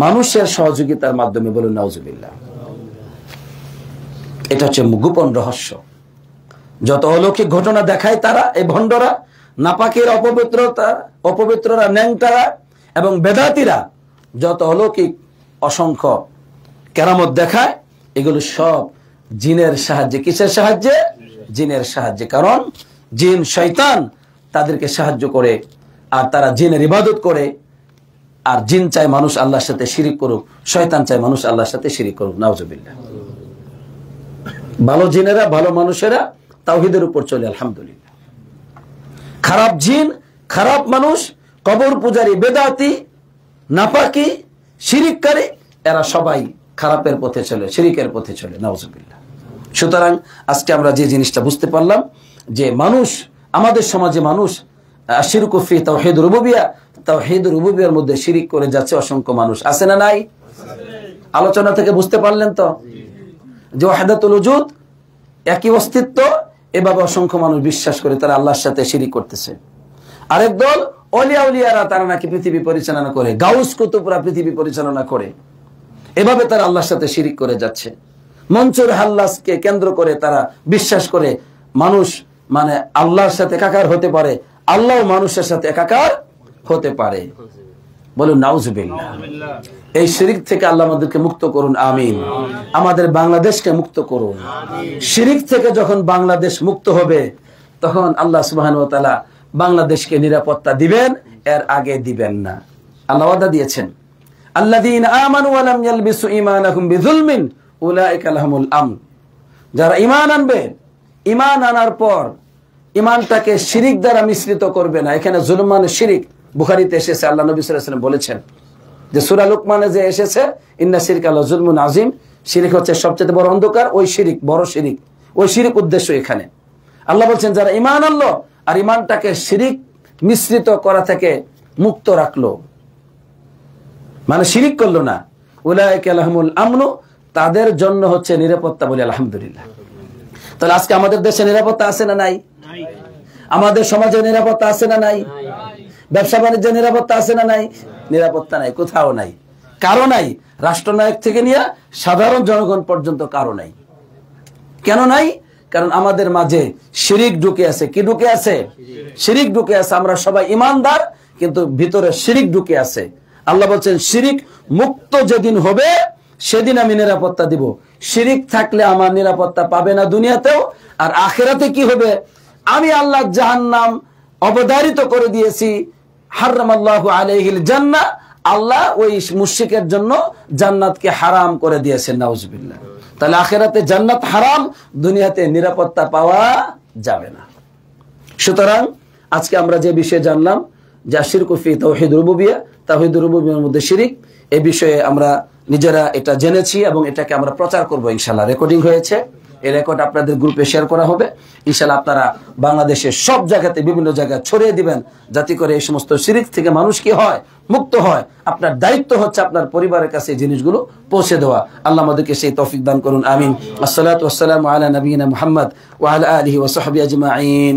মানুষের সহযোগিতার মাধ্যমে, বলুন নাউজুবিল্লাহ। এটা হচ্ছে গোপন রহস্য। যত অলৌকিক ঘটনা দেখায় তারা, এই ভণ্ডরা, নাপাকের, অপবিত্ররা, ন্যাংটারা এবং বেদাতিরা যত অলৌকিক অসংখ্য কেরামত দেখায়, এগুলো সব জিনের সাহায্যে। কিসের সাহায্যে? জিনের সাহায্যে। কারণ জিন, শয়তান তাদেরকে সাহায্য করে, আর তারা জিনের ইবাদত করে। আর জিন চায় মানুষ আল্লাহর সাথে শিরিক করুক, শয়তান চায় মানুষ আল্লাহর সাথে শিরিক করুক। নাউজুবিল্লাহ। ভালো জিনেরা, ভালো মানুষেরা তাওহীদের উপর চলে, আলহামদুলিল্লাহ। খারাপ জিন, খারাপ মানুষ, কবর পূজারী, বেদাতি, নাপাকি, শিরিককারী, এরা সবাই খারাপের পথে চলে, শিরিকের পথে চলে। নাউজুবিল্লাহ। সুতরাং আজকে আমরা যে জিনিসটা বুঝতে পারলাম যে মানুষ, আমাদের সমাজে মানুষ শিরকু ফি তাওহীদ রুবুবিয়্যাহ, তাওহীদ রুবুবিয়্যাহর মধ্যে শিরিক করে যাচ্ছে অসংখ্য মানুষ। আছে না নাই? আলোচনা থেকে বুঝতে পারলেন তো যে ওয়াহদাতুল ওজুদ, একই অস্তিত্ব, এভাবে অসংখ্য মানুষ বিশ্বাস করে তারা আল্লাহর সাথে শিরিক করতেছে। আরেক দল ওলিয়া উলিয়ারা, তারা নাকি পৃথিবী পরিচালনা করে, গাউস কুতুবরা পৃথিবী পরিচালনা করে, এভাবে তারা আল্লাহর সাথে শিরিক করে যাচ্ছে। মনসুর হাল্লাসকে কেন্দ্র করে তারা বিশ্বাস করে মানুষ মানে আল্লাহর সাথে একাকার হতে পারে, আল্লাহ মানুষের সাথে একাকার হতে পারে। বলুন নাউজুবিল্লাহ। এই শিরিক থেকে আল্লাহ আমাদেরকে মুক্ত করুন, আমিন। আমাদের বাংলাদেশকে মুক্ত করুন। শিরিক থেকে যখন বাংলাদেশ মুক্ত হবে, তখন আল্লাহ সুবহানাহু ওয়া তাআলা বাংলাদেশকে নিরাপত্তা দিবেন, এর আগে দিবেন না। আল্লাহ ওয়াদা দিয়েছেন, আল্লাযীনা আমানু ওয়া লাম ইয়ালবিসু ঈমানাহুম বিযুলমিন উলাইকা লাহুমুল আমন। যারা ঈমান আনবে, ঈমান আনার পর ঈমানটাকে শিরিক দ্বারা মিশ্রিত করবে না। এখানে জুলম মানে শিরিক। বুখারীতে এসেছে, আল্লাহ নবী সাল্লাল্লাহু আলাইহি ওয়াসাল্লাম বলেছেন যে সূরা লুকমানে যে এসেছে, ইন্না শিরকা লাযুলমুন আযীম, শিরিক হচ্ছে সবচেয়ে বড় অন্ধকার, ওই শিরিক, বড় শিরিক, ওই শিরিক উদ্দেশ্য এখানে। আল্লাহ বলছেন যারা ঈমান আনলো আর ঈমানটাকে শিরিক মিশ্রিত করা থেকে মুক্ত রাখলো, মানে শিরিক করলো না, উলাইকা লাহুমুল আমনু, তাদের জন্য হচ্ছে নিরাপত্তা। বলি আলহামদুলিল্লাহ। তাহলে আজকে আমাদের দেশে নিরাপত্তা আছে না নাই? আমাদের সমাজে নিরাপত্তা আছে না নাই? ব্যবসা বাণিজ্যে নিরাপত্তা আছে না নাই? নিরাপত্তা নাই, কোথাও নাই। কারো নাই, রাষ্ট্রনায়ক থেকে নিয়ে সাধারণ জনগণ পর্যন্ত কারো নাই। কেন নাই? কারণ আমাদের মাঝে শিরিক ঢুকে আছে। কি ঢুকে আছে? শিরিক ঢুকে আছে। আমরা সবাই ইমানদার, কিন্তু ভিতরে শিরিক ঢুকে আছে। আল্লাহ বলছেন শিরিক মুক্ত যেদিন হবে সেদিন আমি নিরাপত্তা দিব। শিরিক থাকলে আমার নিরাপত্তা পাবে না দুনিয়াতেও, আর আখিরাতে কি হবে? আমি আল্লাহ জাহান্নাম অবধারিত করে দিয়েছি। হারামাল্লাহু আলাইহিল জান্নাহ, আল্লাহ ওই মুশরিকের জন্য জান্নাতকে হারাম করে দিয়েছেন। নাউজুবিল্লাহ। তাহলে আখিরাতে জান্নাত হারাম, দুনিয়াতে নিরাপত্তা পাওয়া যাবে না। সুতরাং আজকে আমরা যে বিষয়ে জানলাম যে শিরকু ফি তাওহীদ রুবুবিয়্যাহ, তাওহীদ রুবুবিয়্যাহর মধ্যে শিরিক, এই বিষয়ে আমরা নিজেরা এটা জেনেছি এবং এটাকে আমরা প্রচার করব ইনশাআল্লাহ। রেকর্ডিং হয়েছে, এই রেকর্ড আপনাদের গ্রুপে শেয়ার করা হবে ইনশাআল্লাহ। আপনারা বাংলাদেশের সব জায়গাতে বিভিন্ন জায়গায় ছড়িয়ে দিবেন, যাতে করে এই সমস্ত শিরিক থেকে মানুষ কি হয়? মুক্ত হয়। আপনার দায়িত্ব হচ্ছে আপনার পরিবারের কাছে এই জিনিসগুলো পৌঁছে দেওয়া। আল্লাহ আমাদেরকে সেই তৌফিক দান করুন। আমিন। আসসালাতু ওয়াসসালামু আলা নবিয়িনা মুহাম্মদ ওয়া আলা আলিহি ওয়া সাহবিহি আজমাইন।